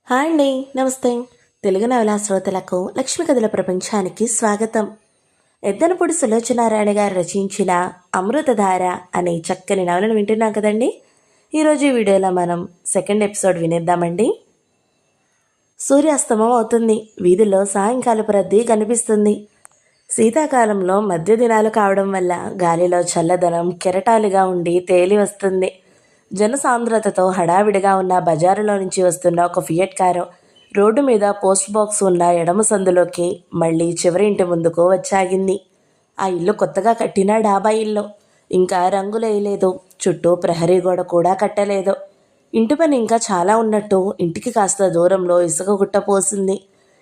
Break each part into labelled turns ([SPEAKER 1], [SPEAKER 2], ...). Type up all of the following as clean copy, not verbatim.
[SPEAKER 1] Hi అండి. నమస్తే. తెలుగు నవలా శ్రోతలకు లక్ష్మి కథల ప్రపంచానికి స్వాగతం. ఎద్దనపూడి సులోచనారాయణ గారు రచించిన అమృతధార అనే చక్కని నవలను వింటున్నాం కదండి. ఈరోజు ఈ వీడియోలో మనం సెకండ్ ఎపిసోడ్ వినేద్దామండి. సూర్యాస్తమం అవుతుంది. వీధుల్లో సాయంకాలపు రద్దీ కనిపిస్తుంది. శీతాకాలంలో మధ్య దినాలు కావడం వల్ల గాలిలో చల్లదనం కెరటాలుగా ఉండి తేలి వస్తుంది. జనసాంద్రతతో హడావిడిగా ఉన్న బజారులో నుంచి వస్తున్న ఒక ఫియట్ కారు రోడ్డు మీద పోస్ట్ బాక్స్ ఉన్న ఎడమ సందులోకి మళ్ళీ చివరి ఇంటి ముందుకు వచ్చాగింది. ఆ ఇల్లు కొత్తగా కట్టిన డాబా ఇల్లు. ఇంకా రంగులేయలేదు. చుట్టూ ప్రహరీ గోడ కూడా కట్టలేదు. ఇంటి పని ఇంకా చాలా ఉన్నట్టు ఇంటికి కాస్త దూరంలో ఇసుక గుట్ట పోసింది.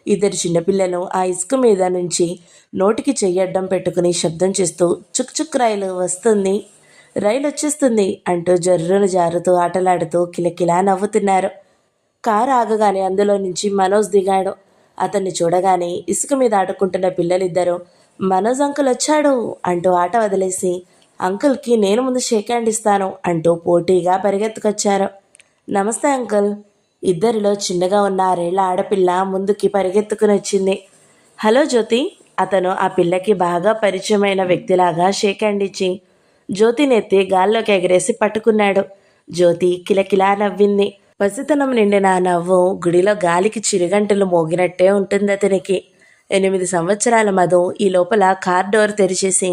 [SPEAKER 1] ఇద్దరు చిన్నపిల్లలు ఆ ఇసుక మీద నుంచి నోటికి చెయ్యడ్డం పెట్టుకుని శబ్దం చేస్తూ చుక్ చుక్ రైలు వస్తుంది, రైలు వచ్చేస్తుంది అంటూ జర్రును జారుతూ ఆటలాడుతూ కిలకిలా నవ్వుతున్నారు. కారు ఆగగానే అందులో నుంచి మనోజ్ దిగాడు. అతన్ని చూడగానే ఇసుక మీద ఆడుకుంటున్న పిల్లలిద్దరూ మనోజ్ అంకుల్ వచ్చాడు అంటూ ఆట వదిలేసి అంకుల్కి నేను ముందు షేక్ హ్యాండ్ ఇస్తాను అంటూ పోటీగా పరిగెత్తుకొచ్చారు. నమస్తే అంకుల్. ఇద్దరిలో చిన్నగా ఉన్న 6 ఏళ్ల ఆడపిల్ల ముందుకి పరిగెత్తుకుని వచ్చింది. హలో జ్యోతి. అతను ఆ పిల్లకి బాగా పరిచయమైన వ్యక్తిలాగా షేక్ హ్యాండ్ ఇచ్చి జ్యోతినెత్తి గాల్లోకి ఎగరేసి పట్టుకున్నాడు. జ్యోతి కిలకిలా నవ్వింది. పసితనం నిండిన ఆ నవ్వు గుడిలో గాలికి చిరుగంటలు మోగినట్టే ఉంటుంది అతనికి. 8 సంవత్సరాల మధు ఈ లోపల కార్ డోర్ తెరిచేసి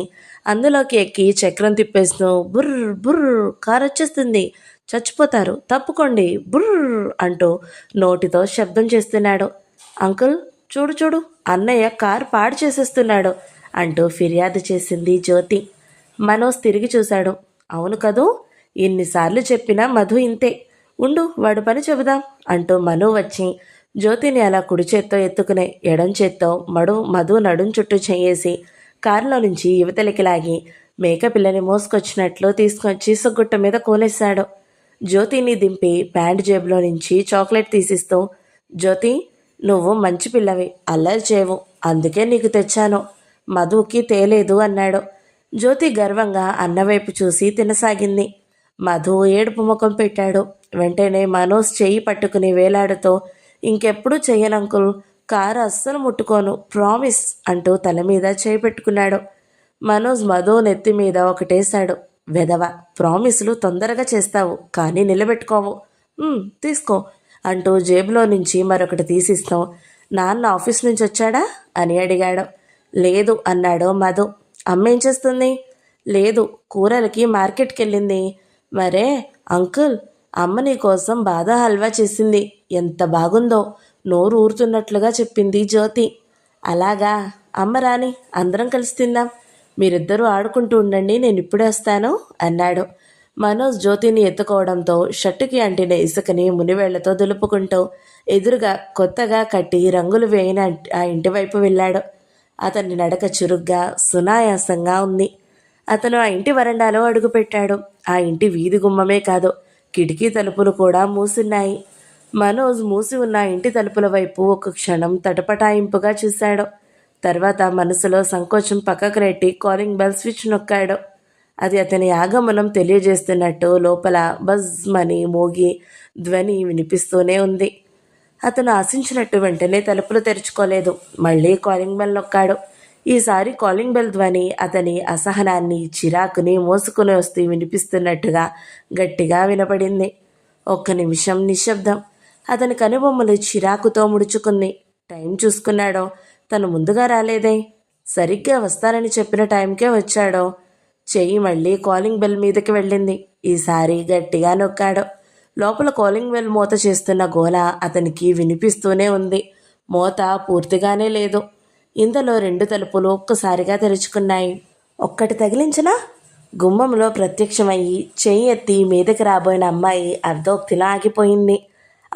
[SPEAKER 1] అందులోకి ఎక్కి చక్రం తిప్పేస్తూ బుర్ర్ బుర్ర్ కార్ వచ్చేస్తుంది, చచ్చిపోతారు, తప్పుకోండి బుర్ర్ అంటూ నోటితో శబ్దం చేస్తున్నాడు. అంకుల్ చూడు చూడు, అన్నయ్య కార్ పాడు చేసేస్తున్నాడు అంటూ ఫిర్యాదు చేసింది జ్యోతి. మనోజ్ తిరిగి చూశాడు. అవును కదూ, ఎన్నిసార్లు చెప్పినా మధు ఇంతే. ఉండు వాడు పని చెబుదాం అంటూ మను వచ్చి జ్యోతిని అలా కుడి చేత్తో ఎత్తుకునే ఎడం చేత్తో మధు నడుం చుట్టూ చేయేసి కారులో నుంచి యువతలికి లాగి మేకపిల్లని మోసుకొచ్చినట్లు తీసుకొచ్చి సుగ్గుట్ట మీద కోలేశాడు. జ్యోతిని దింపి ప్యాంట్ జేబులో నుంచి చాక్లెట్ తీసిస్తూ, జ్యోతి నువ్వు మంచి పిల్లవి, అల్లరి చేయవు, అందుకే నీకు తెచ్చాను, మధుకి తేలేదు అన్నాడు. జ్యోతి గర్వంగా అన్నవైపు చూసి తినసాగింది. మధు ఏడుపు ముఖం పెట్టాడు. వెంటనే మనోజ్ చెయ్యి పట్టుకుని వేలాడుతూ, ఇంకెప్పుడు చెయ్యనంకుల్, కారు అస్సలు ముట్టుకోను, ప్రామిస్ అంటూ తల మీద చేయి పెట్టుకున్నాడు. మనోజ్ మధు నెత్తి మీద ఒకటేశాడు. వెధవ, ప్రామిసులు తొందరగా చేస్తావు కానీ నిలబెట్టుకోవు, తీసుకో అంటూ జేబులో నుంచి మరొకటి తీసిస్తాం. నాన్న ఆఫీస్ నుంచి వచ్చాడా అని అడిగాడు. లేదు అన్నాడు మధు. అమ్మేం చేస్తుంది? లేదు, కూరలకి మార్కెట్కి వెళ్ళింది. మరే అంకుల్, అమ్మ నీ కోసం బాదం హల్వా చేసింది, ఎంత బాగుందో, నోరు ఊరుతున్నట్లుగా చెప్పింది జ్యోతి. అలాగా, అమ్మ రాని అందరం కలిసి తిందాం, మీరిద్దరూ ఆడుకుంటూ ఉండండి, నేను ఇప్పుడే వస్తాను అన్నాడు. మనోజ్ జ్యోతిని ఎత్తుకోవడంతో షర్టుకి అంటిన ఇసుకని మునివేళ్లతో దులుపుకుంటూ ఎదురుగా కొత్తగా కట్టి రంగులు వేయిన ఆ ఇంటి వైపు వెళ్ళాడు. అతని నడక చురుగ్గా సునాయాసంగా ఉంది. అతను ఆ ఇంటి వరండాలో అడుగుపెట్టాడు. ఆ ఇంటి వీధి గుమ్మమే కాదు, కిటికీ తలుపులు కూడా మూసున్నాయి. మనోజ్ మూసి ఉన్న ఇంటి తలుపుల వైపు ఒక క్షణం తటపటాయింపుగా చూశాడు. తర్వాత మనసులో సంకోచం పక్కకు నెట్టి కాలింగ్ బెల్ స్విచ్ నొక్కాడు. అది అతని ఆగమనం తెలియజేస్తున్నట్టు లోపల బజ్మని మోగి ధ్వని వినిపిస్తూనే ఉంది. అతను ఆశించినట్టు వెంటనే తలుపులు తెరుచుకోలేదు. మళ్ళీ కాలింగ్ బెల్ నొక్కాడు. ఈసారి కాలింగ్ బెల్ ధ్వని అతని అసహనాన్ని, చిరాకుని మోసుకుని వస్తూ వినిపిస్తున్నట్టుగా గట్టిగా వినపడింది. ఒక్క నిమిషం నిశ్శబ్దం. అతని కనుబొమ్మలు చిరాకుతో ముడుచుకుంది. టైం చూసుకున్నాడో, తను ముందుగా రాలేదే, సరిగ్గా వస్తానని చెప్పిన టైంకే వచ్చాడో. చెయ్యి మళ్ళీ కాలింగ్ బెల్ మీదకి వెళ్ళింది. ఈసారి గట్టిగా నొక్కాడు. లోపల కాలింగ్ బెల్ మూత చేస్తున్న గోల అతనికి వినిపిస్తూనే ఉంది. మూత పూర్తిగానే లేదు. ఇంతలో 2 తలుపులు ఒక్కసారిగా తెరుచుకున్నాయి. ఒక్కటి తగిలించినా గుమ్మంలో ప్రత్యక్షమయ్యి చెయ్యి ఎత్తి మీదకి రాబోయిన అమ్మాయి అర్ధోక్తిలా ఆగిపోయింది.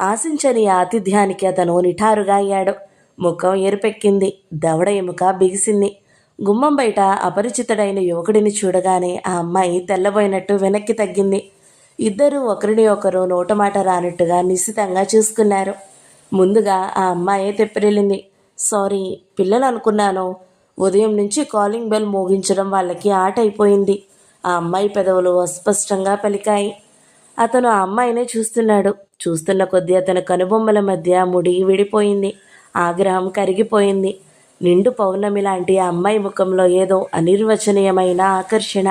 [SPEAKER 1] ఆశించని ఆతిథ్యానికి అతను నిఠారుగా అయ్యాడు. ముఖం ఎరుపెక్కింది. దవడ ఎముక బిగిసింది. గుమ్మం బయట అపరిచితుడైన యువకుడిని చూడగానే ఆ అమ్మాయి తెల్లబోయినట్టు వెనక్కి తగ్గింది. ఇద్దరూ ఒకరిని ఒకరు నోటమాట రానట్టుగా నిశితంగా చూసుకున్నారు. ముందుగా ఆ అమ్మాయే తెప్పిరెళ్ళింది. సారీ, పిల్లలు అనుకున్నాను. ఉదయం నుంచి కాలింగ్ బెల్ మోగించడం వాళ్ళకి ఆట అయిపోయింది. ఆ అమ్మాయి పెదవులు అస్పష్టంగా పలికాయి. అతను ఆ అమ్మాయినే చూస్తున్నాడు. చూస్తున్న కొద్దీ అతని కనుబొమ్మల మధ్య ముడి విడిపోయింది. ఆగ్రహం కరిగిపోయింది. నిండు పౌర్ణమి లాంటి ఆ అమ్మాయి ముఖంలో ఏదో అనిర్వచనీయమైన ఆకర్షణ,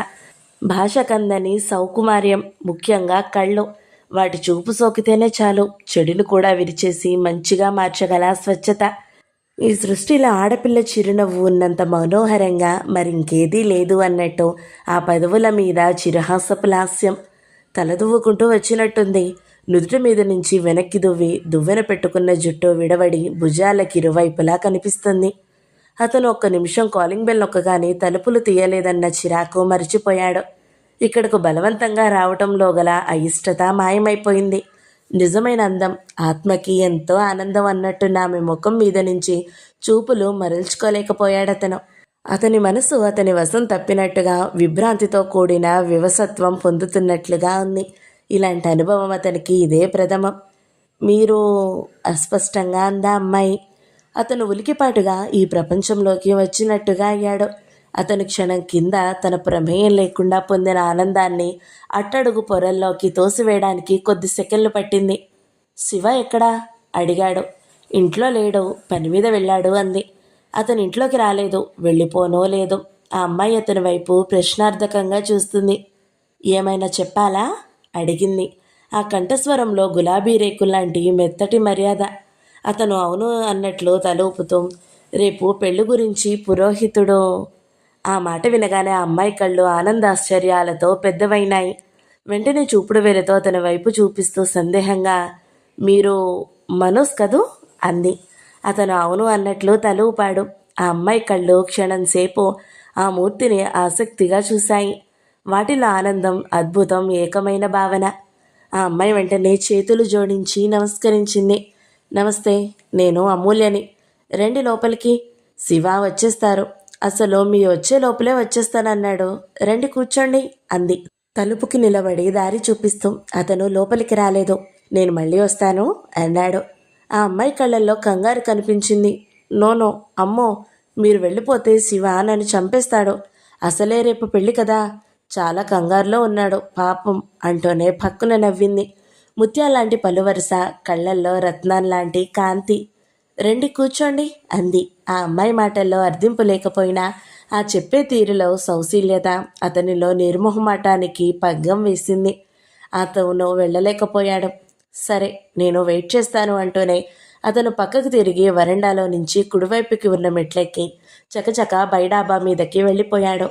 [SPEAKER 1] భాష కందని సౌకుమార్యం, ముఖ్యంగా కళ్ళు. వాటి చూపు సోకితేనే చాలు చెడును కూడా విరిచేసి మంచిగా మార్చగల స్వచ్ఛత. ఈ సృష్టిలో ఆడపిల్ల చిరునవ్వు ఉన్నంత మనోహరంగా మరింకేదీ లేదు అన్నట్టు ఆ పెదవుల మీద చిరహాసపు లాస్యం. తలదువ్వుకుంటూ వచ్చినట్టుంది. నుదుటి మీద నుంచి వెనక్కి దువ్వెన పెట్టుకున్న జుట్టు విడవడి భుజాలకి ఇరువైపులా కనిపిస్తుంది. అతను ఒక్క నిమిషం కాలింగ్ బెల్ నొక్కగానే తలుపులు తీయలేదన్న చిరాకు మరిచిపోయాడు. ఇక్కడకు బలవంతంగా రావటంలో గల అయిష్టత మాయమైపోయింది. నిజమైన అందం, ఆత్మకి ఎంతో ఆనందం అన్నట్టున్న ఆమె ముఖం మీద నుంచి చూపులు మరల్చుకోలేకపోయాడతను. అతని మనసు అతని వశం తప్పినట్టుగా, విభ్రాంతితో కూడిన వివసత్వం పొందుతున్నట్లుగా ఉంది. ఇలాంటి అనుభవం అతనికి ఇదే ప్రథమం. మీరు అస్పష్టంగా అందా అమ్మాయి. అతను ఉలికిపాటుగా ఈ ప్రపంచంలోకి వచ్చినట్టుగా అయ్యాడు. అతను క్షణం కింద తన ప్రమేయం లేకుండా పొందిన ఆనందాన్ని అట్టడుగు పొరల్లోకి తోసివేయడానికి కొద్ది సెకండ్లు పట్టింది. శివ ఎక్కడా అడిగాడు. ఇంట్లో లేడు, పని మీద వెళ్ళాడు అంది. అతను ఇంట్లోకి రాలేదు, వెళ్ళిపోనో లేదు. ఆ అమ్మాయి అతని వైపు ప్రశ్నార్థకంగా చూస్తుంది. ఏమైనా చెప్పాలా అడిగింది. ఆ కంఠస్వరంలో గులాబీ రేకుల్లాంటి మెత్తటి మర్యాద. అతను అవును అన్నట్లు తల ఊపుతూ, రేపు పెళ్లి గురించి పురోహితుడు. ఆ మాట వినగానే ఆ అమ్మాయి కళ్ళు ఆనందాశ్చర్యాలతో పెద్దవైనాయి. వెంటనే చూపుడు వేలతో అతని వైపు చూపిస్తూ సందేహంగా, మీరు మనోజ్ కదూ అంది. అతను అవును అన్నట్లు తల ఊపాడు. ఆ అమ్మాయి కళ్ళు క్షణంసేపు ఆ మూర్తిని ఆసక్తిగా చూశాయి. వాటిలో ఆనందం, అద్భుతం ఏకమైన భావన. ఆ అమ్మాయి వెంటనే చేతులు జోడించి నమస్కరించింది. నమస్తే, నేను అమూల్యని. రండి లోపలికి, శివ వచ్చేస్తారు. అసలు మీ వచ్చే లోపలే వచ్చేస్తానన్నాడు. రండి కూర్చోండి అంది తలుపుకి నిలబడి దారి చూపిస్తూ. అతను లోపలికి రాలేదు. నేను మళ్ళీ వస్తాను అన్నాడు. ఆ అమ్మాయి కళ్ళల్లో కంగారు కనిపించింది. నోనో, అమ్మో, మీరు వెళ్ళిపోతే శివ నన్ను చంపేస్తాడు. అసలే రేపు పెళ్ళి కదా, చాలా కంగారులో ఉన్నాడు పాపం అంటూనే పక్కున నవ్వింది. ముత్యాలాంటి పలువరుస, కళ్ళల్లో రత్నాల్లాంటి కాంతి. రండి కూర్చోండి అంది. ఆ అమ్మాయి మాటల్లో అర్థింపు లేకపోయినా ఆ చెప్పే తీరులో సౌశీల్యత అతనిలో నిర్మోహమాటానికి పగ్గం వేసింది. అతను వెళ్ళలేకపోయాడు. సరే, నేను వెయిట్ చేస్తాను అంటూనే అతను పక్కకు తిరిగి వరండాలో నుంచి కుడివైపుకి ఉన్న మెట్లెక్కి చకచక బైడాబా మీదకి వెళ్ళిపోయాడు.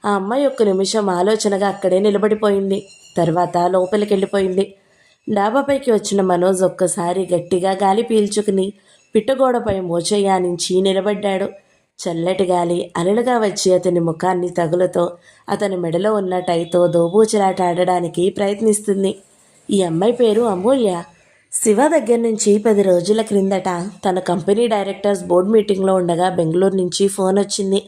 [SPEAKER 1] ఆ అమ్మాయి ఒక్క నిమిషం ఆలోచనగా అక్కడే నిలబడిపోయింది. తర్వాత లోపలికి వెళ్ళిపోయింది. డాబాపైకి వచ్చిన మనోజ్ ఒక్కసారి గట్టిగా గాలి పీల్చుకుని పిట్టగోడపై మోచేయానించి నిలబడ్డాడు. చల్లటి గాలి అలలుగా వచ్చి అతని ముఖాన్ని తగులుతో అతని మెడలో ఉన్న టైతో దోబూచలాట ఆడడానికి ప్రయత్నిస్తుంది. ఈ అమ్మాయి పేరు అమూల్య. శివ దగ్గర నుంచి 10 రోజుల క్రిందట తన కంపెనీ డైరెక్టర్స్ బోర్డు మీటింగ్లో ఉండగా బెంగళూరు నుంచి ఫోన్ వచ్చింది.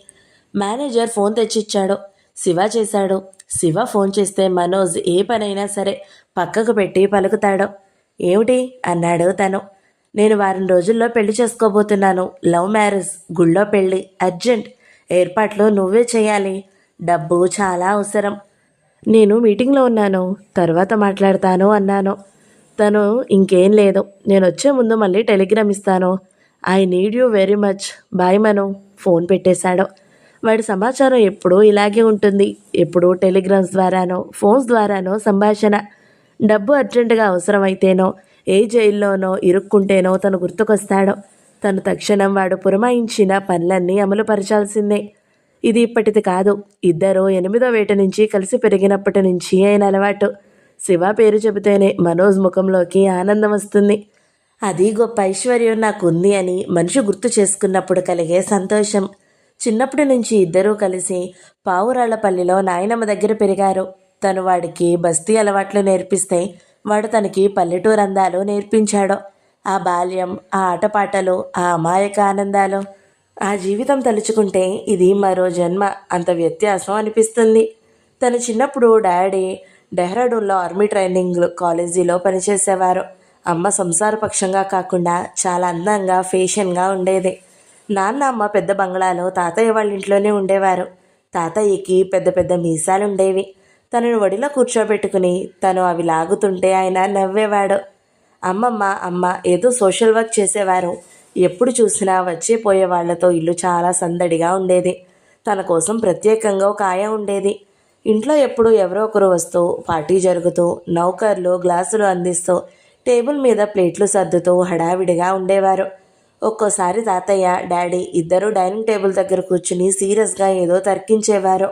[SPEAKER 1] Manager phone తెచ్చిచ్చాడు. శివ చేశాడు. శివ ఫోన్ చేస్తే మనోజ్ ఏ పనైనా సరే పక్కకు పెట్టి పలుకుతాడు. ఏమిటి అన్నాడు తను. నేను వారం రోజుల్లో పెళ్లి చేసుకోబోతున్నాను. లవ్ మ్యారేజ్, గుళ్ళో పెళ్ళి, అర్జెంట్. ఏర్పాట్లు నువ్వే చేయాలి. డబ్బు చాలా అవసరం. నేను మీటింగ్లో ఉన్నాను, తర్వాత మాట్లాడతాను అన్నాను. తను ఇంకేం లేదు, నేను వచ్చే ముందు మళ్ళీ టెలిగ్రామ్ ఇస్తాను. I need you very much, bye Manu. Phone పెట్టేశాడు. వాడి సమాచారం ఎప్పుడూ ఇలాగే ఉంటుంది. ఎప్పుడూ టెలిగ్రామ్స్ ద్వారానో ఫోన్స్ ద్వారానో సంభాషణ. డబ్బు అర్జెంటుగా అవసరమైతేనో, ఏ జైల్లోనో ఇరుక్కుంటేనో తను గుర్తుకొస్తాడు. తను తక్షణం వాడు పురమాయించిన పనులన్నీ అమలుపరచాల్సిందే. ఇది ఇప్పటిది కాదు, ఇద్దరు 8వ ఏట నుంచి కలిసి పెరిగినప్పటి నుంచి అయిన అలవాటు. శివ పేరు చెబితేనే మనోజ్ ముఖంలోకి ఆనందం వస్తుంది. అది గొప్ప ఐశ్వర్యం నాకుంది అని మనిషి గుర్తు చేసుకున్నప్పుడు కలిగే సంతోషం. చిన్నప్పటి నుంచి ఇద్దరూ కలిసి పావురాళ్లపల్లిలో నాయనమ్మ దగ్గర పెరిగారు. తను వాడికి బస్తీ అలవాట్లు నేర్పిస్తే వాడు తనకి పల్లెటూరు అందాలు నేర్పించాడు. ఆ బాల్యం, ఆ ఆటపాటలు, ఆ అమాయక ఆనందాలు, ఆ జీవితం తలుచుకుంటే ఇది మరో జన్మ అంత వ్యత్యాసం అనిపిస్తుంది. తను చిన్నప్పుడు డాడీ డెహ్రాడూన్లో ఆర్మీ ట్రైనింగ్ కాలేజీలో పనిచేసేవారు. అమ్మ సంసారపక్షంగా కాకుండా చాలా అందంగా, ఫేషన్గా ఉండేది. నాన్న అమ్మ పెద్ద బంగ్లాలో తాతయ్య వాళ్ళ ఇంట్లోనే ఉండేవారు. తాతయ్యకి పెద్ద పెద్ద మీసాలుండేవి. తనను ఒడిలో కూర్చోబెట్టుకుని తను అవి లాగుతుంటే ఆయన నవ్వేవాడు. అమ్మమ్మ అమ్మ ఏదో సోషల్ వర్క్ చేసేవారు. ఎప్పుడు చూసినా వచ్చే పోయే వాళ్లతో ఇల్లు చాలా సందడిగా ఉండేది. తన కోసం ప్రత్యేకంగా ఒక ఆయ ఉండేది. ఇంట్లో ఎప్పుడు ఎవరో ఒకరు వస్తూ పార్టీ జరుగుతూ నౌకర్లు గ్లాసులు అందిస్తూ టేబుల్ మీద ప్లేట్లు సర్దుతూ హడావిడిగా ఉండేవారు. ఒక్కోసారి తాతయ్య డాడీ ఇద్దరూ డైనింగ్ టేబుల్ దగ్గర కూర్చుని సీరియస్గా ఏదో తర్కించేవారు.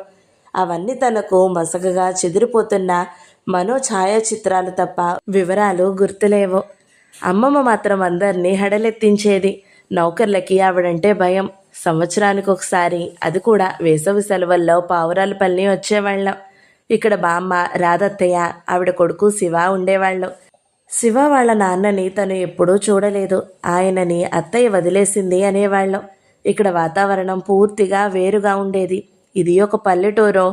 [SPEAKER 1] అవన్నీ తనకు మసకగా చెదిరిపోతున్న మనో ఛాయాచిత్రాలు తప్ప వివరాలు గుర్తులేవు. అమ్మమ్మ మాత్రం అందరినీ హడలెత్తించేది. నౌకర్లకి ఆవిడంటే భయం. సంవత్సరానికి ఒకసారి, అది కూడా వేసవి సెలవుల్లో పావురాలపల్లి వచ్చేవాళ్ళం. ఇక్కడ బామ్మ రాధత్తయ్య ఆవిడ కొడుకు శివ ఉండేవాళ్ళు. శివ వాళ్ళ నాన్నని తను ఎప్పుడూ చూడలేదు. ఆయనని అత్తయ్య వదిలేసింది అనేవాళ్ళం. ఇక్కడ వాతావరణం పూర్తిగా వేరుగా ఉండేది. ఇది ఒక పల్లెటూరు.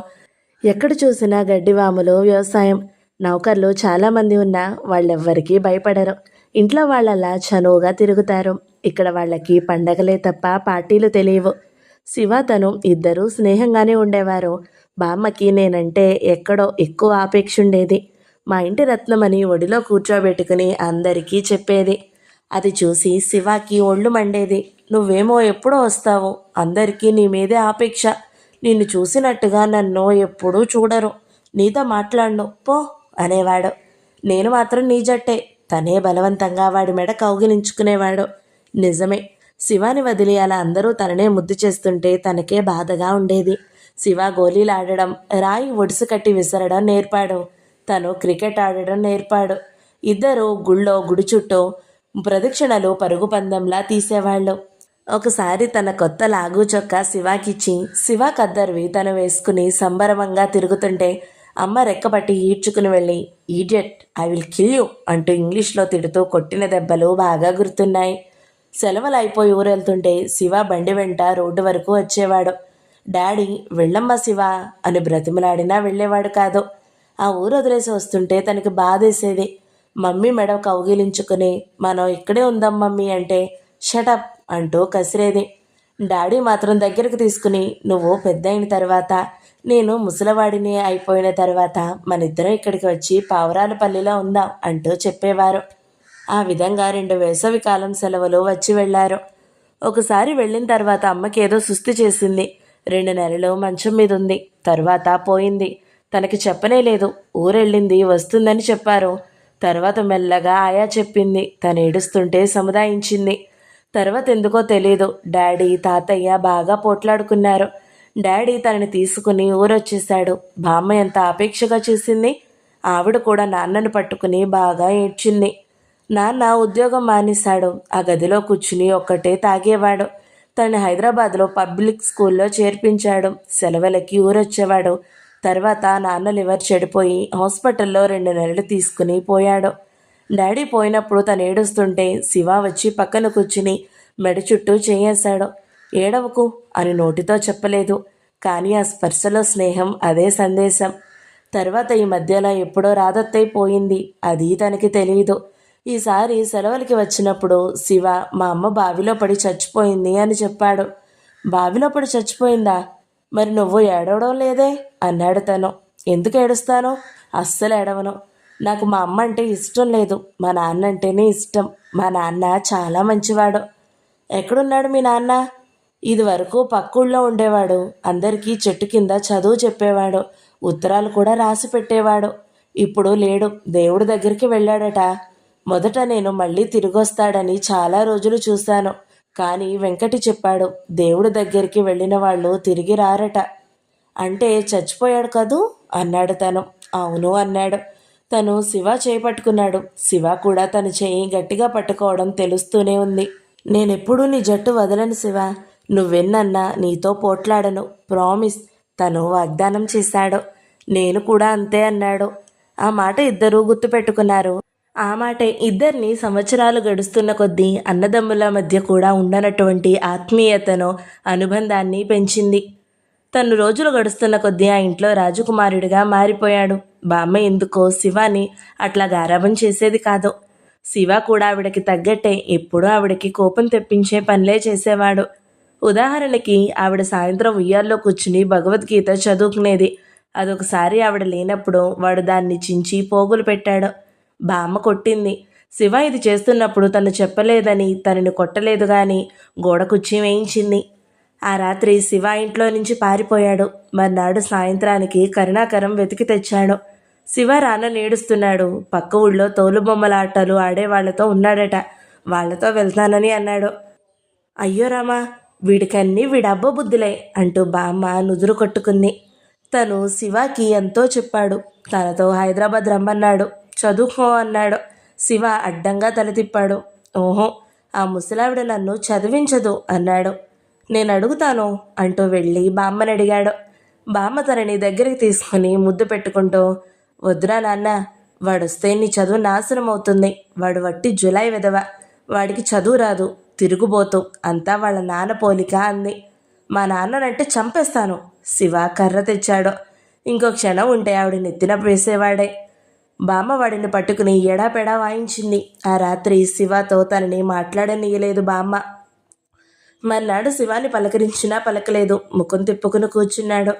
[SPEAKER 1] ఎక్కడ చూసినా గడ్డివాములు, వ్యవసాయం. నౌకర్లు చాలామంది ఉన్నా వాళ్ళెవ్వరికీ భయపడరు. ఇంట్లో వాళ్ళలా చనువుగా తిరుగుతారు. ఇక్కడ వాళ్ళకి పండగలే తప్ప పార్టీలు తెలియవు. శివ తను ఇద్దరూ స్నేహంగానే ఉండేవారు. బామ్మకి నేనంటే ఎక్కడో ఎక్కువ ఆపేక్ష ఉండేది. మా ఇంటి రత్నమని ఒడిలో కూర్చోబెట్టుకుని అందరికీ చెప్పేది. అది చూసి శివాకి ఒళ్ళు మండేది. నువ్వేమో ఎప్పుడో వస్తావు, అందరికీ నీ మీదే ఆపేక్ష. నిన్ను చూసినట్టుగా నన్ను ఎప్పుడూ చూడరు. నీతో మాట్లాడను పో అనేవాడు. నేను మాత్రం నీ జట్టే. తనే బలవంతంగా వాడి మెడ కౌగిలించుకునేవాడు. నిజమే, శివాని వదిలి అలా అందరూ తననే ముద్దు చేస్తుంటే తనకే బాధగా ఉండేది. శివ గోళీలు ఆడడం, రాయి ఒడిసి కట్టి విసరడం నేర్పాడు. తను క్రికెట్ ఆడడం నేర్పాడు. ఇద్దరు గుడి చుట్టూ ప్రదక్షిణలు పరుగు పందెంలా తీసేవాళ్ళు. ఒకసారి తన కొత్త లాగు చొక్కా శివాకిచ్చి శివ కద్దర్వి తను వేసుకుని సంబరమంగా తిరుగుతుంటే అమ్మ రెక్కపట్టి ఈడ్చుకుని వెళ్ళి idiot I will kill you అంటూ ఇంగ్లీష్లో తిడుతూ కొట్టిన దెబ్బలు బాగా గుర్తున్నాయి. సెలవులు అయిపోయి ఊరెళ్తుంటే శివ బండి వెంట రోడ్డు వరకు వచ్చేవాడు. డాడీ వెళ్ళమ్మా శివ అని బ్రతిమలాడినా వెళ్ళేవాడు కాదు. ఆ ఊరు వదిలేసి వస్తుంటే తనకి బాధేసేది. మమ్మీ మెడ కౌగిలించుకుని మనం ఇక్కడే ఉందాం మమ్మీ అంటే షటప్ అంటూ కసిరేది. డాడీ మాత్రం దగ్గరకు తీసుకుని నువ్వు పెద్ద అయిన తర్వాత, నేను ముసలవాడిని అయిపోయిన తర్వాత మనిద్దరం ఇక్కడికి వచ్చి పావురాలపల్లిలో ఉందాం అంటూ చెప్పేవారు. ఆ విధంగా 2 వేసవి కాలం సెలవులు వచ్చి వెళ్ళారు. ఒకసారి వెళ్ళిన తర్వాత అమ్మకి ఏదో సుస్థి చేసింది. 2 నెలలు మంచం మీద ఉంది. తర్వాత పోయింది. తనకి చెప్పనే లేదు. ఊరెళ్ళింది, వస్తుందని చెప్పారు. తర్వాత మెల్లగా ఆయా చెప్పింది. తను ఏడుస్తుంటే సముదాయించింది. తర్వాత ఎందుకో తెలీదు, డాడీ తాతయ్య బాగా పోట్లాడుకున్నారు. డాడీ తనని తీసుకుని ఊరొచ్చేశాడు. బామ్మ ఎంత ఆపేక్షగా చూసింది. ఆవిడ కూడా నాన్నను పట్టుకుని బాగా ఏడ్చింది. నాన్న ఉద్యోగం మానేశాడు. ఆ గదిలో కూర్చుని ఒక్కటే తాగేవాడు. తనని హైదరాబాద్లో పబ్లిక్ స్కూల్లో చేర్పించాడు. సెలవులకి ఊరొచ్చేవాడు. తర్వాత నాన్న లివర్ చెడిపోయి హాస్పిటల్లో 2 నెలలు తీసుకుని పోయాడు. డాడీ పోయినప్పుడు తను ఏడుస్తుంటే శివ వచ్చి పక్కన కూర్చుని మెడ చుట్టూ చేయేశాడు. ఏడవకు అని నోటితో చెప్పలేదు, కానీ ఆ స్పర్శలో స్నేహం, అదే సందేశం. తర్వాత ఈ మధ్యలో ఎప్పుడో రాధత్తయ్య పోయింది. అది తనకి తెలియదు. ఈసారి సెలవులకి వచ్చినప్పుడు శివ మా అమ్మ బావిలో పడి చచ్చిపోయింది అని చెప్పాడు. బావిలో పడి చచ్చిపోయిందా? మరి నువ్వు ఏడవడం లేదే అన్నాడు తను. ఎందుకు ఏడుస్తాను? అస్సలు ఏడవను. నాకు మా అమ్మ అంటే ఇష్టం లేదు. మా నాన్న అంటేనే ఇష్టం. మా నాన్న చాలా మంచివాడు. ఎక్కడున్నాడు మీ నాన్న? ఇది వరకు పక్కూళ్ళో ఉండేవాడు. అందరికీ చెట్టు కింద చదువు చెప్పేవాడు. ఉత్తరాలు కూడా రాసి పెట్టేవాడు. ఇప్పుడు లేడు. దేవుడి దగ్గరికి వెళ్ళాడట. మొదట నేను మళ్ళీ తిరిగొస్తాడని చాలా రోజులు చూశాను. కానీ వెంకటి చెప్పాడు, దేవుడి దగ్గరికి వెళ్ళిన వాళ్ళు తిరిగి రారట. అంటే చచ్చిపోయాడు కదూ అన్నాడు తను. అవును అన్నాడు. తను శివ చేయి పట్టుకున్నాడు. శివ కూడా తన చేయి గట్టిగా పట్టుకోవడం తెలుస్తూనే ఉంది. నేనెప్పుడూ నీ జట్టు వదలను శివ. నువ్వెన్నన్నా నీతో పోట్లాడను, ప్రామిస్. తను వాగ్దానం చేశాడు. నేను కూడా అంతే అన్నాడు. ఆ మాట ఇద్దరూ గుర్తుపెట్టుకున్నారు. ఆ మాటే ఇద్దరిని సంవత్సరాలు గడుస్తున్న కొద్దీ అన్నదమ్ముల మధ్య కూడా ఉండనటువంటి ఆత్మీయతను, అనుబంధాన్ని పెంచింది. తను రోజులు గడుస్తున్న కొద్దీ ఆ ఇంట్లో రాజకుమారుడిగా మారిపోయాడు. బామ్మ ఎందుకో శివాని అట్లా గారాబం చేసేది కాదు. శివ కూడా ఆవిడకి తగ్గట్టే ఎప్పుడూ ఆవిడకి కోపం తెప్పించే పనులే చేసేవాడు. ఉదాహరణకి ఆవిడ సాయంత్రం ఉయ్యాల్లో కూర్చుని భగవద్గీత చదువుకునేది. అదొకసారి ఆవిడ లేనప్పుడు వాడు దాన్ని చించి పోగులు పెట్టాడు. బామ్మ కొట్టింది. శివ ఇది చేస్తున్నప్పుడు తను చెప్పలేదని తనని కొట్టలేదు గాని గోడ కుర్చీ వేయించింది. ఆ రాత్రి శివ ఇంట్లో నుంచి పారిపోయాడు. మర్నాడు సాయంత్రానికి కరుణాకరం వెతికి తెచ్చాడు. శివ నేడుస్తున్నాడు. పక్క ఊళ్ళో తోలుబొమ్మలాటలు ఆడేవాళ్లతో ఉన్నాడట. వాళ్లతో వెళ్తానని అన్నాడు. అయ్యో రామా, వీడికన్నీ వీడబ్బ బుద్ధులే అంటూ బామ్మ నుదురు కొట్టుకుంది. తను శివకి ఎంతో చెప్పాడు. తనతో హైదరాబాద్ రమ్మన్నాడు. చదువుకో అన్నాడు. శివ అడ్డంగా తల తిప్పాడు. ఓహో, ఆ ముసలావిడ నన్ను చదివించదు అన్నాడు. నేను అడుగుతాను అంటూ వెళ్ళి బామ్మని అడిగాడు. బామ్మ తనని దగ్గరికి తీసుకుని ముద్దు పెట్టుకుంటూ, వద్దురా నాన్న, వాడొస్తే నీ చదువు నాశనం అవుతుంది. వాడు వట్టి జులై వెదవ. వాడికి చదువు రాదు, తిరుగుబోతూ, అంతా వాళ్ళ నాన్న పోలిక అంది. మా నాన్ననంటే చంపేస్తాను. శివ కర్ర తెచ్చాడు. ఇంకో క్షణం ఉంటే ఆవిడ నెత్తిన వేసేవాడే. బామ్మ వాడిని పట్టుకుని ఎడాపెడా వాయించింది. ఆ రాత్రి శివతో తనని మాట్లాడనీయలేదు బామ్మ. మర్నాడు శివాని పలకరించినా పలకలేదు. ముఖం తిప్పుకుని కూర్చున్నాడు.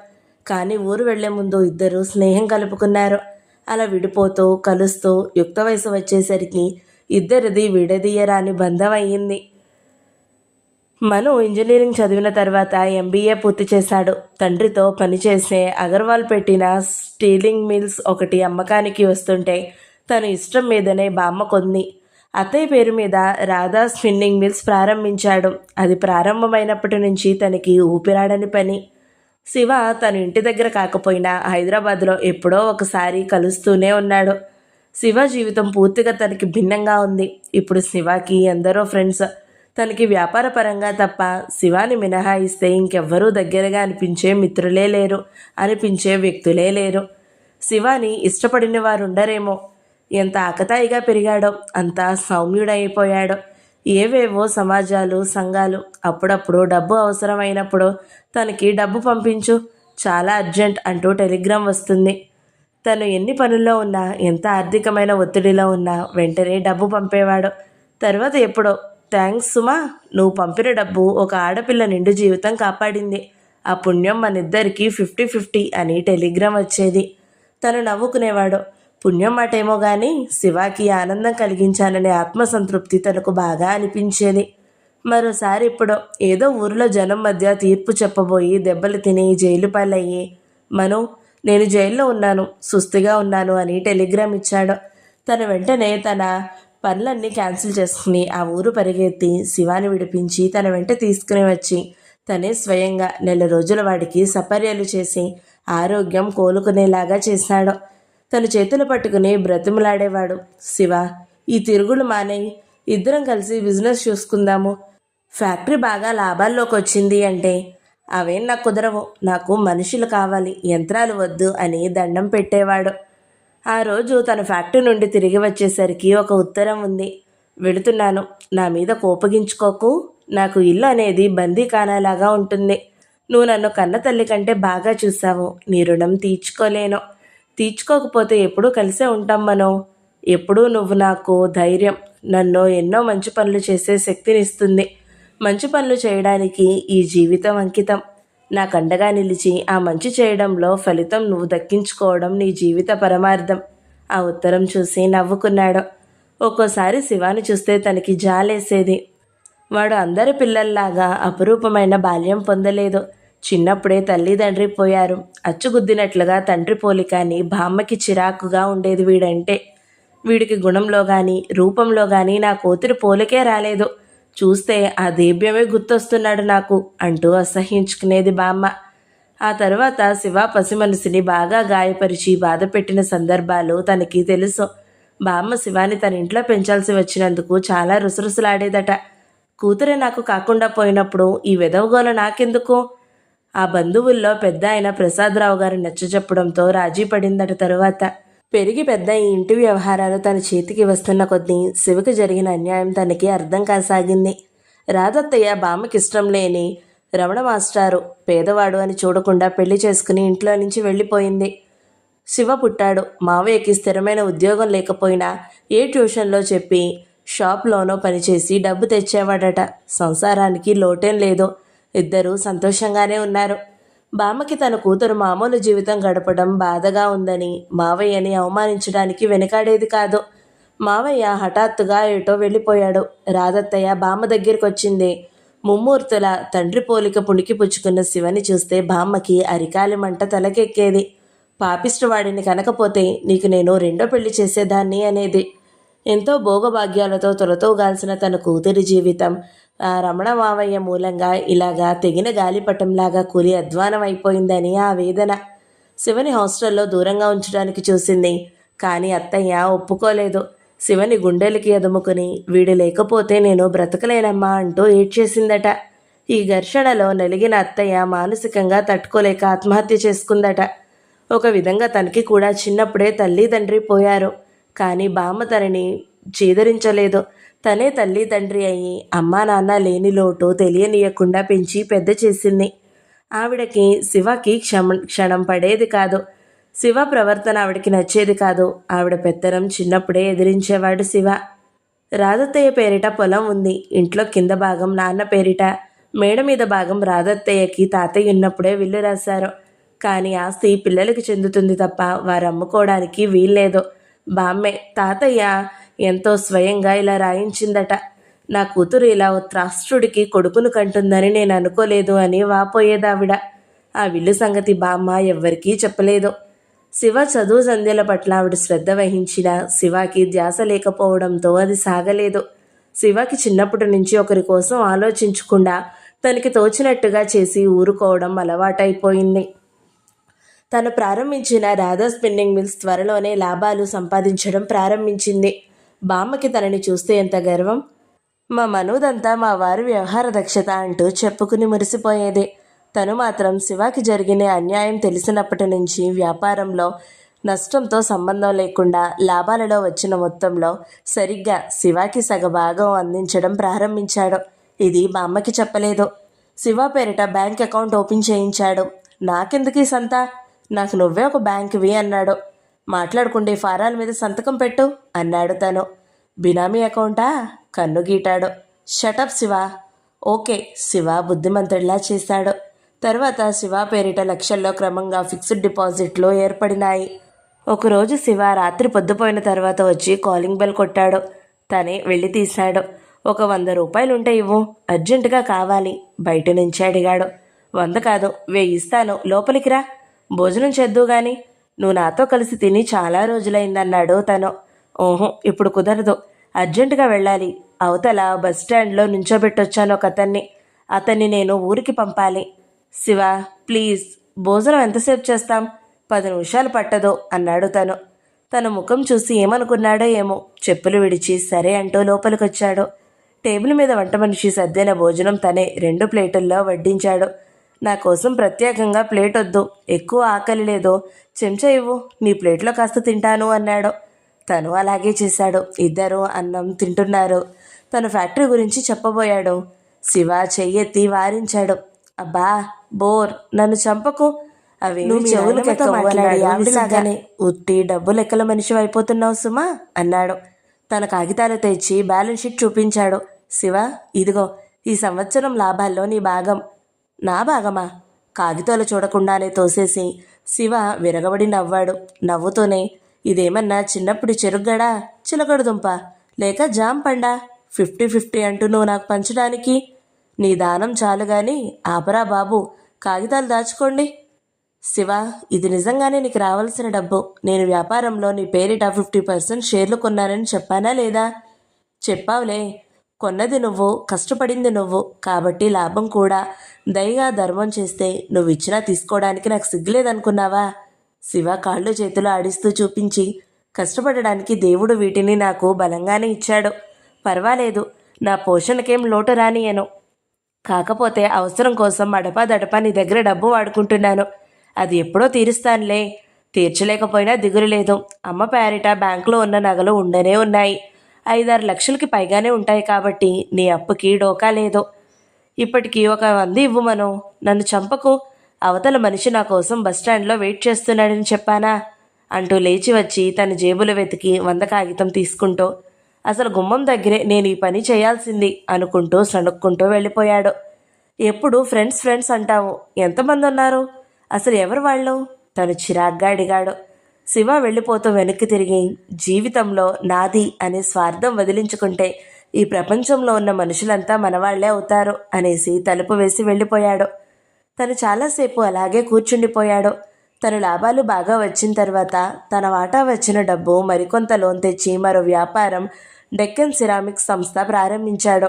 [SPEAKER 1] కానీ ఊరు వెళ్లే ముందు ఇద్దరు స్నేహం కలుపుకున్నారు. అలా విడిపోతూ కలుస్తూ యుక్త వయసు వచ్చేసరికి ఇద్దరిది విడదీయరాని బంధం అయ్యింది. మను ఇంజనీరింగ్ చదివిన తర్వాత MBA పూర్తి చేశాడు. తండ్రితో పనిచేసే అగర్వాల్ పెట్టిన స్టీలింగ్ మిల్స్ ఒకటి అమ్మకానికి వస్తుంటే తను ఇష్టం మీదనే బామ్మ కొంది. అత్తయ్య పేరు మీద రాధా స్పిన్నింగ్ మిల్స్ ప్రారంభించాడు. అది ప్రారంభమైనప్పటి నుంచి తనకి ఊపిరాడని పని. శివ తన ఇంటి దగ్గర కాకపోయినా హైదరాబాద్లో ఎప్పుడో ఒకసారి కలుస్తూనే ఉన్నాడు. శివ జీవితం పూర్తిగా తనకి భిన్నంగా ఉంది. ఇప్పుడు శివకి ఎందరో ఫ్రెండ్స్. తనకి వ్యాపారపరంగా తప్ప శివాని మినహాయిస్తే ఇంకెవ్వరూ దగ్గరగా అనిపించే మిత్రులే లేరు, అనిపించే వ్యక్తులే లేరు. శివాని ఇష్టపడిన వారు ఉండరేమో. ఎంత ఆకతాయిగా పెరిగాడో, అంత సౌమ్యుడైపోయాడో. ఏవేవో సమాజాలు, సంఘాలు అప్పుడప్పుడు డబ్బు అవసరమైనప్పుడు తనకి డబ్బు పంపించు, చాలా అర్జెంట్ అంటూ టెలిగ్రామ్ వస్తుంది. తను ఎన్ని పనుల్లో ఉన్నా, ఎంత ఆర్థికమైన ఒత్తిడిలో ఉన్నా వెంటనే డబ్బు పంపేవాడు. తర్వాత ఎప్పుడో, థ్యాంక్స్ సుమా, నువ్వు పంపిన డబ్బు ఒక ఆడపిల్ల నిండు జీవితం కాపాడింది. ఆ పుణ్యం మనిద్దరికీ 50-50 అని టెలిగ్రామ్ వచ్చేది. తను నవ్వుకునేవాడు. పుణ్యం మాటేమో కానీ శివాకి ఆనందం కలిగించాననే ఆత్మసంతృప్తి తనకు బాగా అనిపించేది. మరోసారి ఇప్పుడు ఏదో ఊరిలో జనం మధ్య తీర్పు చెప్పబోయి దెబ్బలు తిని జైలు పాలయ్యి, మను, నేను జైల్లో ఉన్నాను, సుస్థిగా ఉన్నాను అని టెలిగ్రామ్ ఇచ్చాడు. తను వెంటనే తన పనులన్నీ క్యాన్సిల్ చేసుకుని ఆ ఊరు పరిగెత్తి శివాని విడిపించి తన వెంట తీసుకుని వచ్చి తనే స్వయంగా 4 రోజుల వాడికి సపర్యలు చేసి ఆరోగ్యం కోలుకునేలాగా చేశాడు. తన చేతులు పట్టుకుని బ్రతిమలాడేవాడు. శివ, ఈ తిరుగులు మానేయి, ఇద్దరం కలిసి బిజినెస్ చూసుకుందాము. ఫ్యాక్టరీ బాగా లాభాల్లోకి వచ్చింది అంటే, అవేం నాకు కుదరవు, నాకు మనుషులు కావాలి, యంత్రాలు వద్దు అని దండం పెట్టేవాడు. ఆ రోజు తన ఫ్యాక్టరీ నుండి తిరిగి వచ్చేసరికి ఒక ఉత్తరం ఉంది. వెళుతున్నాను, నా మీద కోపగించుకోకు. నాకు ఇల్లు అనేది బందీఖానాలాగా ఉంటుంది. నువ్వు నన్ను కన్న తల్లి కంటే బాగా చూసావు. నీ రుణం తీర్చుకోలేను. తీర్చుకోకపోతే ఎప్పుడూ కలిసే ఉంటాం మనం. ఎప్పుడూ నువ్వు నాకు ధైర్యం, నన్ను ఎన్నో మంచి పనులు చేసే శక్తినిస్తుంది. మంచి పనులు చేయడానికి ఈ జీవితం అంకితం. నాకు అండగా నిలిచి ఆ మంచి చేయడంలో ఫలితం నువ్వు దక్కించుకోవడం నీ జీవిత పరమార్థం. ఆ ఉత్తరం చూసి నవ్వుకున్నాడు. ఒక్కోసారి శివాని చూస్తే తనకి జాలేసేది. వాడు అందరి పిల్లల్లాగా అపురూపమైన బాల్యం పొందలేదు. చిన్నప్పుడే తల్లిదండ్రి పోయారు. అచ్చుగుద్దినట్లుగా తండ్రి పోలికని బామ్మకి చిరాకుగా ఉండేది వీడంటే. వీడికి గుణంలో కానీ రూపంలో కానీ నా కూతురి పోలికే రాలేదు. చూస్తే ఆ దేవ్యమే గుర్తొస్తున్నాడు నాకు అంటూ అసహ్యించుకునేది బామ్మ. ఆ తర్వాత శివ పసిమనసుని బాగా గాయపరిచి బాధ పెట్టిన సందర్భాలు తనకి తెలుసు. బామ్మ శివాని తన ఇంట్లో పెంచాల్సి వచ్చినందుకు చాలా రుసరుసలాడేదట. కూతురే నాకు కాకుండా పోయినప్పుడు ఈ వెధవగోల నాకెందుకు? ఆ బంధువుల్లో పెద్ద అయిన ప్రసాదరావు గారు నచ్చజెప్పడంతో రాజీ పడిందట. తరువాత పెరిగి పెద్ద ఈ ఇంటి వ్యవహారాలు తన చేతికి వస్తున్న కొద్దీ శివకి జరిగిన అన్యాయం తనకి అర్థం కాసాగింది. రాధత్తయ్య బామ్మకిష్టం లేని రమణ మాస్టారు పేదవాడు అని చూడకుండా పెళ్లి చేసుకుని ఇంట్లో నుంచి వెళ్ళిపోయింది. శివ పుట్టాడు. మావయ్యకి స్థిరమైన ఉద్యోగం లేకపోయినా ఏ ట్యూషన్లో చెప్పి షాప్లోనో పనిచేసి డబ్బు తెచ్చేవాడట. సంసారానికి లోటేం లేదు. ఇద్దరూ సంతోషంగానే ఉన్నారు. బామ్మకి తన కూతురు మామూలు జీవితం గడపడం బాధగా ఉందని మావయ్యని అవమానించడానికి వెనకాడేది కాదు. మావయ్య హఠాత్తుగా ఏటో వెళ్ళిపోయాడు. రాధత్తయ్య బామ్మ దగ్గరికొచ్చింది. ముమ్మూర్తుల తండ్రి పోలిక పుణికి పుచ్చుకున్న శివని చూస్తే బామ్మకి అరికాలి మంట తలకెక్కేది. పాపిష్టివాడిని కనకపోతే నీకు నేను రెండో పెళ్లి చేసేదాన్ని అనేది. ఎంతో భోగభాగ్యాలతో తొలతూగాల్సిన తన కూతురి జీవితం ఆ రమణ మావయ్య మూలంగా ఇలాగా తెగిన గాలిపటంలాగా కూలి అధ్వానం అయిపోయిందని ఆ వేదన. శివని హాస్టల్లో దూరంగా ఉంచడానికి చూసింది. కానీ అత్తయ్య ఒప్పుకోలేదు. శివని గుండెలకి ఎదుముకుని వీడు లేకపోతే నేను బ్రతకలేనమ్మా అంటూ ఏడ్చేసిందట. ఈ ఘర్షణలో నలిగిన అత్తయ్య మానసికంగా తట్టుకోలేక ఆత్మహత్య చేసుకుందట. ఒక విధంగా తనకి కూడా చిన్నప్పుడే తల్లి తండ్రి పోయారు. కానీ బామ్మ తనని చీదరించలేదు. తనే తల్లి తండ్రి అయ్యి అమ్మా నాన్న లేని లోటు తెలియనీయకుండా పెంచి పెద్ద చేసింది. ఆవిడకి శివకి క్షణం పడేది కాదు. శివ ప్రవర్తన ఆవిడకి నచ్చేది కాదు. ఆవిడ పెత్తనం చిన్నప్పుడే ఎదిరించేవాడు శివ. రాధత్తయ్య పేరిట పొలం ఉంది. ఇంట్లో కింద భాగం నాన్న పేరిట, మేడ మీద భాగం రాధత్తయ్యకి తాతయ్య ఉన్నప్పుడే విల్లు రాశారు. కానీ ఆస్తి పిల్లలకి చెందుతుంది తప్ప వారు అమ్ముకోవడానికి వీల్లేదు. బామ్మే తాతయ్య ఎంతో స్వయంగా ఇలా రాయించిందట. నా కూతురు ఇలా ఓ త్రాష్ట్రుడికి కొడుకును కంటుందని నేను అనుకోలేదు అని వాపోయేదావిడ. ఆ విల్లు సంగతి బామ్మ ఎవ్వరికీ చెప్పలేదు. శివ చదువు సంధ్యల పట్ల ఆవిడ శ్రద్ధ వహించిన శివకి ధ్యాస లేకపోవడంతో అది సాగలేదు. శివకి చిన్నప్పటి నుంచి ఒకరి కోసం ఆలోచించకుండా తనకి తోచినట్టుగా చేసి ఊరుకోవడం అలవాటైపోయింది. తను ప్రారంభించిన రాధా స్పిన్నింగ్ మిల్స్ త్వరలోనే లాభాలు సంపాదించడం ప్రారంభించింది. బామ్మకి తనని చూస్తే ఎంత గర్వం. మా మనోదంతా మా వారి వ్యవహార దక్షత అంటూ చెప్పుకుని మురిసిపోయేది. తను మాత్రం శివాకి జరిగిన అన్యాయం తెలిసినప్పటి నుంచి వ్యాపారంలో నష్టంతో సంబంధం లేకుండా లాభాలలో వచ్చిన మొత్తంలో సరిగ్గా శివాకి సగభాగం అందించడం ప్రారంభించాడు. ఇది బామ్మకి చెప్పలేదు. శివ పేరిట బ్యాంక్ అకౌంట్ ఓపెన్ చేయించాడు. నాకెందుకు ఈ సంతా, నాకు నువ్వే ఒక బ్యాంకువి అన్నాడు. మాట్లాడుకుంటే ఫారాల మీద సంతకం పెట్టు అన్నాడు తను. బినామీ అకౌంటా? కన్ను గీటాడు. షటప్ శివ. ఓకే శివ బుద్ధిమంతుడిలా చేశాడు. తర్వాత శివ పేరిట లక్షల్లో క్రమంగా ఫిక్స్డ్ డిపాజిట్లు ఏర్పడినాయి. ఒకరోజు శివ రాత్రి పొద్దుపోయిన తర్వాత వచ్చి కాలింగ్ బెల్ కొట్టాడు. తనే వెళ్ళి తీశాడు. ఒక 100 రూపాయలుంటే ఇవ్వు, అర్జెంటుగా కావాలి బయట నుంచి అడిగాడు. 100 కాదు 1000 ఇస్తాను, లోపలికి రా, భోజనం చేద్దు గాని, నువ్వు నాతో కలిసి తిని చాలా రోజులైందన్నాడు తను. ఓహో ఇప్పుడు కుదరదు, అర్జెంటుగా వెళ్ళాలి, అవతల బస్ స్టాండ్లో నుంచోబెట్టొచ్చాను ఒక అతన్ని నేను ఊరికి పంపాలి. శివ ప్లీజ్, భోజనం ఎంతసేపు చేస్తాం, 10 నిమిషాలు పట్టదు అన్నాడు తను. తన ముఖం చూసి ఏమనుకున్నాడో ఏమో చెప్పులు విడిచి సరే అంటూ లోపలికొచ్చాడు. టేబుల్ మీద వంట మనిషి సర్దిన భోజనం తనే 2 ప్లేటుల్లో వడ్డించాడు. నా కోసం ప్రత్యేకంగా ప్లేట్ వద్దు, ఎక్కువ ఆకలి లేదు, చెంచా ఇవ్వు, నీ ప్లేట్లో కాస్త తింటాను అన్నాడు. తను అలాగే చేశాడు. ఇద్దరు అన్నం తింటున్నారు. తన ఫ్యాక్టరీ గురించి చెప్పబోయాడు. శివ చెయ్యెత్తి వారించాడు. అబ్బా బోర్, నన్ను చంపకు, అవి చెవులుగానే ఉట్టి డబ్బు లెక్కల మనిషి అయిపోతున్నావు సుమా అన్నాడు. తన కాగితాలు తెచ్చి బ్యాలెన్స్ షీట్ చూపించాడు. శివ ఇదిగో, ఈ సంవత్సరం లాభాల్లో నీ భాగం. నా భాగమా? కాగితాలు చూడకుండానే తోసేసి శివ విరగబడి నవ్వాడు. నవ్వుతూనే, ఇదేమన్నా చిన్నప్పుడు చెరుగ్గడా, చిలకడ దుంప, లేక జామ్ పండా, 50-50 అంటూ నువ్వు నాకు పంచడానికి? నీ దానం చాలు గాని ఆపరా బాబు, కాగితాలు దాచుకోండి. శివ ఇది నిజంగానే నీకు రావాల్సిన డబ్బు. నేను వ్యాపారంలో నీ పేరిట 50% షేర్లు కొన్నానని చెప్పానా లేదా? చెప్పావులే. కొన్నది నువ్వు, కష్టపడింది నువ్వు, కాబట్టి లాభం కూడా. దయగా ధర్మం చేస్తే నువ్వు ఇచ్చినా తీసుకోవడానికి నాకు సిగ్గులేదనుకున్నావా? శివ కాళ్ళు చేతులు ఆడిస్తూ చూపించి, కష్టపడడానికి దేవుడు వీటిని నాకు బలంగానే ఇచ్చాడు. పర్వాలేదు, నా పోషణకేం లోటు రానియను. కాకపోతే అవసరం కోసం అడపా నీ దగ్గర డబ్బు వాడుకుంటున్నాను. అది ఎప్పుడో తీరుస్తానులే. తీర్చలేకపోయినా దిగులు లేదు. అమ్మ పేరిట బ్యాంకులో ఉన్న నగలు ఉండనే ఉన్నాయి. 5-6 లక్షలకి పైగానే ఉంటాయి కాబట్టి నీ అప్పుకి డోకా లేదు. ఇప్పటికీ ఒక 100 ఇవ్వమను. నన్ను చంపకు. అవతల మనిషి నా కోసం బస్టాండ్లో వెయిట్ చేస్తున్నాడని చెప్పానా అంటూ లేచి వచ్చి తన జేబులో వెతికి 100 కాగితం తీసుకుంటూ, అసలు గుమ్మం దగ్గరే నేను ఈ పని చేయాల్సింది అనుకుంటూ సణుక్కుంటూ వెళ్ళిపోయాడు. ఎప్పుడు ఫ్రెండ్స్ అంటావు, ఎంతమంది ఉన్నారు? అసలు ఎవరు వాళ్ళు? తను చిరాగ్గా అడిగాడు. శివ వెళ్ళిపోతూ వెనక్కి తిరిగి, జీవితంలో నాది అనే స్వార్థం వదిలించుకుంటే ఈ ప్రపంచంలో ఉన్న మనుషులంతా మనవాళ్లే అవుతారు అనేసి తలుపు వేసి వెళ్ళిపోయాడు. తను చాలాసేపు అలాగే కూర్చుండిపోయాడు. తన లాభాలు బాగా వచ్చిన తర్వాత తన వాటా వచ్చిన డబ్బు మరికొంత లోన్ తెచ్చి మరో వ్యాపారం డెక్కన్ సిరామిక్స్ సంస్థ ప్రారంభించాడు.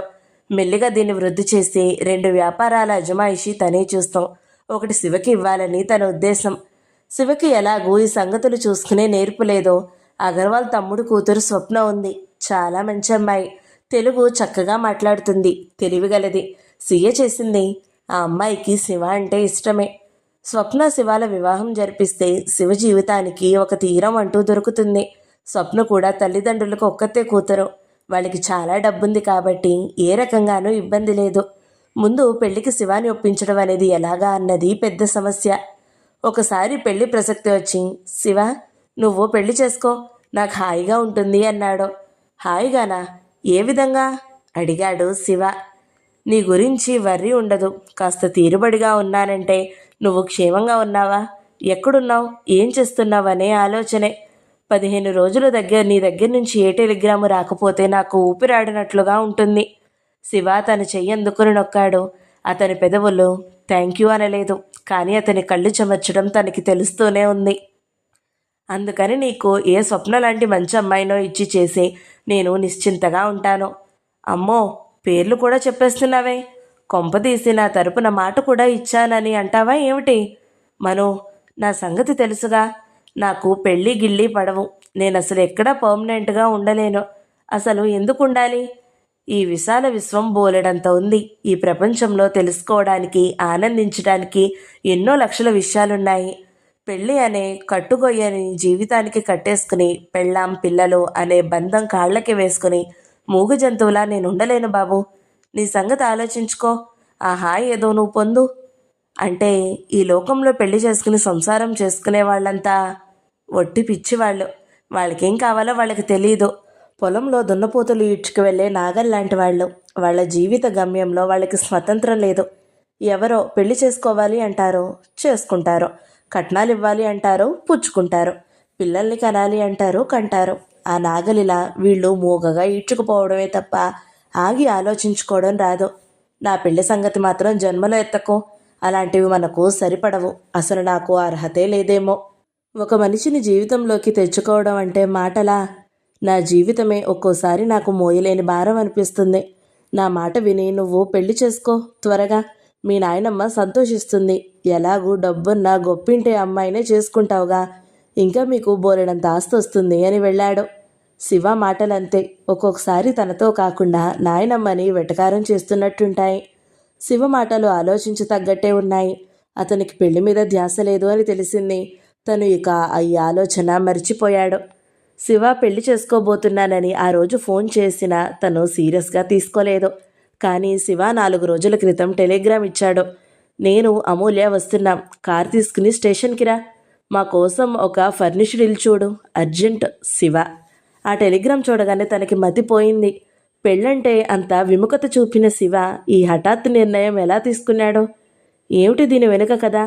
[SPEAKER 1] మెల్లిగా దీన్ని వృద్ధి చేసి 2 వ్యాపారాల అజమాయిషీ తనే చూస్తాం. ఒకటి శివకి ఇవ్వాలని తన ఉద్దేశం. శివకి ఎలాగూ ఈ సంగతులు చూసుకునే నేర్పు లేదో అగర్వాల్ తమ్ముడు కూతురు స్వప్న ఉంది. చాలా మంచి అమ్మాయి. తెలుగు చక్కగా మాట్లాడుతుంది. తెలివిగలది. సీఏ చేసింది. ఆ అమ్మాయికి శివ అంటే ఇష్టమే. స్వప్న శివాల వివాహం జరిపిస్తే శివ జీవితానికి ఒక తీరం అంటూ దొరుకుతుంది. స్వప్న కూడా తల్లిదండ్రులకు ఒక్కతే కూతురు. వాళ్ళకి చాలా డబ్బుంది కాబట్టి ఏ రకంగానూ ఇబ్బంది లేదు. ముందు పెళ్లికి శివాని ఒప్పించడం అనేది ఎలాగా అన్నది పెద్ద సమస్య. ఒకసారి పెళ్లి ప్రసక్తి వచ్చి, శివ నువ్వు పెళ్లి చేసుకో, నాకు హాయిగా ఉంటుంది అన్నాడు. హాయిగానా? ఏ విధంగా అడిగాడు శివ. నీ గురించి వర్రీ ఉండదు. కాస్త తీరుబడిగా ఉన్నానంటే నువ్వు క్షేమంగా ఉన్నావా, ఎక్కడున్నావు, ఏం చేస్తున్నావనే ఆలోచనే. 15 రోజుల నీ దగ్గర నుంచి ఏ టెలిగ్రాము రాకపోతే నాకు ఊపిరాడినట్లుగా ఉంటుంది. శివ తన చెయ్యందుకుని నొక్కాడు. అతని పెదవులు థ్యాంక్ యూ అనలేదు, కానీ అతని కళ్ళు చెమర్చడం తనకి తెలుస్తూనే ఉంది. అందుకని నీకు ఏ స్వప్న లాంటి మంచి అమ్మాయినో ఇచ్చి చేసి నేను నిశ్చింతగా ఉంటాను. అమ్మో, పేర్లు కూడా చెప్పేస్తున్నావే. కొంపదీసి నా తరపున మాట కూడా ఇచ్చానని అంటావా ఏమిటి? మను, నా సంగతి తెలుసుగా. నాకు పెళ్ళి గిళ్ళి పడవు. నేను అసలు ఎక్కడా పర్మనెంట్గా ఉండలేను. అసలు ఎందుకు ఉండాలి? ఈ విశాల విశ్వం బోలెడంత ఉంది. ఈ ప్రపంచంలో తెలుసుకోవడానికి, ఆనందించడానికి ఎన్నో లక్షల విషయాలున్నాయి. పెళ్ళి అనే కట్టుగొయ్యని జీవితానికి కట్టేసుకుని పెళ్ళాం పిల్లలు అనే బంధం కాళ్ళకి వేసుకుని మూగ జంతువులా నేను ఉండలేను బాబు. నీ సంగతి ఆలోచించుకో. ఆ హాయి ఏదో నువ్వు పొందు. అంటే ఈ లోకంలో పెళ్లి చేసుకుని సంసారం చేసుకునే వాళ్ళంతా ఒట్టి పిచ్చివాళ్ళు. వాళ్ళకేం కావాలో వాళ్ళకి తెలియదు. పొలంలో దున్నపోతులు ఈడ్చుకు వెళ్ళే నాగల్లాంటి వాళ్ళు. వాళ్ళ జీవిత గమ్యంలో వాళ్ళకి స్వతంత్రం లేదు. ఎవరో పెళ్లి చేసుకోవాలి అంటారో చేసుకుంటారో, కట్నాలు ఇవ్వాలి అంటారో పుచ్చుకుంటారు, పిల్లల్ని కనాలి అంటారో కంటారు. ఆ నాగలిలా వీళ్ళు మూగగా ఈడ్చుకుపోవడమే తప్ప ఆగి ఆలోచించుకోవడం రాదు. నా పెళ్లి సంగతి మాత్రం జన్మలో ఎత్తకు. అలాంటివి మనకు సరిపడవు. అసలు నాకు అర్హతే లేదేమో. ఒక మనిషిని జీవితంలోకి తెచ్చుకోవడం అంటే మాటలా? నా జీవితమే ఒక్కోసారి నాకు మోయలేని భారం అనిపిస్తుంది. నా మాట విని నువ్వు పెళ్లి చేసుకో త్వరగా. మీ నాయనమ్మ సంతోషిస్తుంది. ఎలాగూ డబ్బున్న గొప్పింటే అమ్మాయినే చేసుకుంటావుగా. ఇంకా మీకు బోలెడంత ఆస్తి వస్తుంది అని వెళ్ళాడు. శివ మాటలంతే. ఒక్కొక్కసారి తనతో కాకుండా నాయనమ్మని వెటకారం చేస్తున్నట్టుంటాయి. శివ మాటలు ఆలోచించి తగ్గట్టే ఉన్నాయి. అతనికి పెళ్లి మీద ధ్యాస లేదు అని తెలిసింది. తను ఇక ఈ ఆలోచన మర్చిపోయాడు. శివ పెళ్లి చేసుకోబోతున్నానని ఆ రోజు ఫోన్ చేసినా తను సీరియస్గా తీసుకోలేదు. కానీ శివ 4 రోజుల క్రితం టెలిగ్రామ్ ఇచ్చాడు. నేను అమూల్య వస్తున్నాం, కార్ తీసుకుని స్టేషన్కి రా. మా కోసం ఒక ఫర్నిష్డ్ ఇల్లు చూడు, అర్జెంట్ శివ. ఆ టెలిగ్రామ్ చూడగానే తనకి మతిపోయింది. పెళ్ళంటే అంత విముఖత చూపిన శివ ఈ హఠాత్తు నిర్ణయం ఎలా తీసుకున్నాడో? ఏమిటి దీని వెనుక కదా?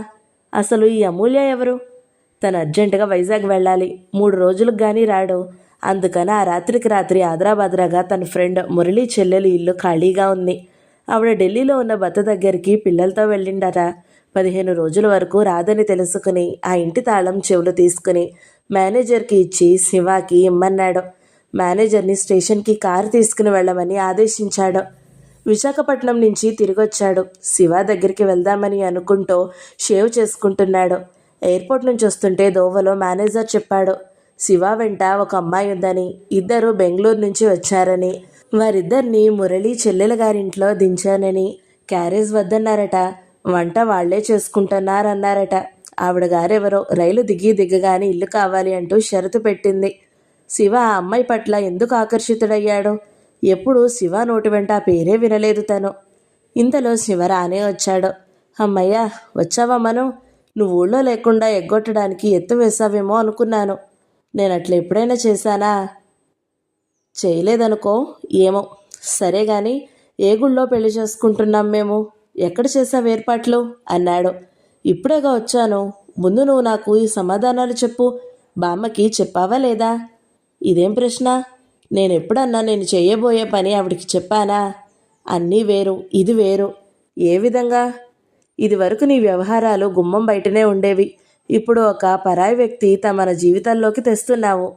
[SPEAKER 1] అసలు ఈ అమూల్య ఎవరు? తను అర్జెంటుగా వైజాగ్ వెళ్ళాలి. 3 రోజులకు కానీ రాడు. అందుకని ఆ రాత్రికి రాత్రి ఆదరాబాద్రాగా తన ఫ్రెండ్ మురళీ చెల్లెలు ఇల్లు ఖాళీగా ఉంది. ఆవిడ ఢిల్లీలో ఉన్న భర్త దగ్గరికి పిల్లలతో వెళ్ళిండట. 15 రోజుల వరకు రాదని తెలుసుకుని ఆ ఇంటి తాళం చెవులు తీసుకుని మేనేజర్కి ఇచ్చి శివాకి ఇమ్మన్నాడు. మేనేజర్ని స్టేషన్కి కారు తీసుకుని వెళ్ళమని ఆదేశించాడు. విశాఖపట్నం నుంచి తిరిగొచ్చాడు. శివ దగ్గరికి వెళ్దామని అనుకుంటూ షేవ్ చేసుకుంటున్నాడు. ఎయిర్పోర్ట్ నుంచి వస్తుంటే దోవలో మేనేజర్ చెప్పాడు, శివ వెంట ఒక అమ్మాయి ఉందని, ఇద్దరు బెంగళూరు నుంచి వచ్చారని, వారిద్దరిని మురళీ చెల్లెల గారింట్లో దించానని, క్యారేజ్ వద్దన్నారట, వంట వాళ్లే చేసుకుంటున్నారన్నారట. ఆవిడ గారెవరో రైలు దిగగానే ఇల్లు కావాలి అంటూ షరతు పెట్టింది. శివ ఆ అమ్మాయి పట్ల ఎందుకు ఆకర్షితుడయ్యాడో? ఎప్పుడు శివ నోటి వెంట ఆ పేరే వినలేదు తను. ఇంతలో శివ రానే వచ్చాడు. అమ్మయ్యా, వచ్చావా మనం? నువ్వు ఊళ్ళో లేకుండా ఎగ్గొట్టడానికి ఎత్తు వేసావేమో అనుకున్నాను. నేను అట్లా ఎప్పుడైనా చేశానా? చేయలేదనుకో. ఏమో. సరే గాని ఏ గుళ్ళో పెళ్లి చేసుకుంటున్నాం మేము? ఎక్కడ చేసావు ఏర్పాట్లు అన్నాడు. ఇప్పుడేగా వచ్చాను. ముందు నువ్వు నాకు ఈ సమాధానాలు చెప్పు. బామ్మకి చెప్పావా లేదా? ఇదేం ప్రశ్న? నేనెప్పుడన్నా నేను చేయబోయే పని ఆవిడికి చెప్పానా? అన్నీ వేరు, ఇది వేరు. ఏ విధంగా? ఇదివరకు నీ వ్యవహారాలు గుమ్మం బయటనే ఉండేవి. ఇప్పుడు ఒక పరాయి వ్యక్తి మన జీవితాల్లోకి తెస్తున్నావు.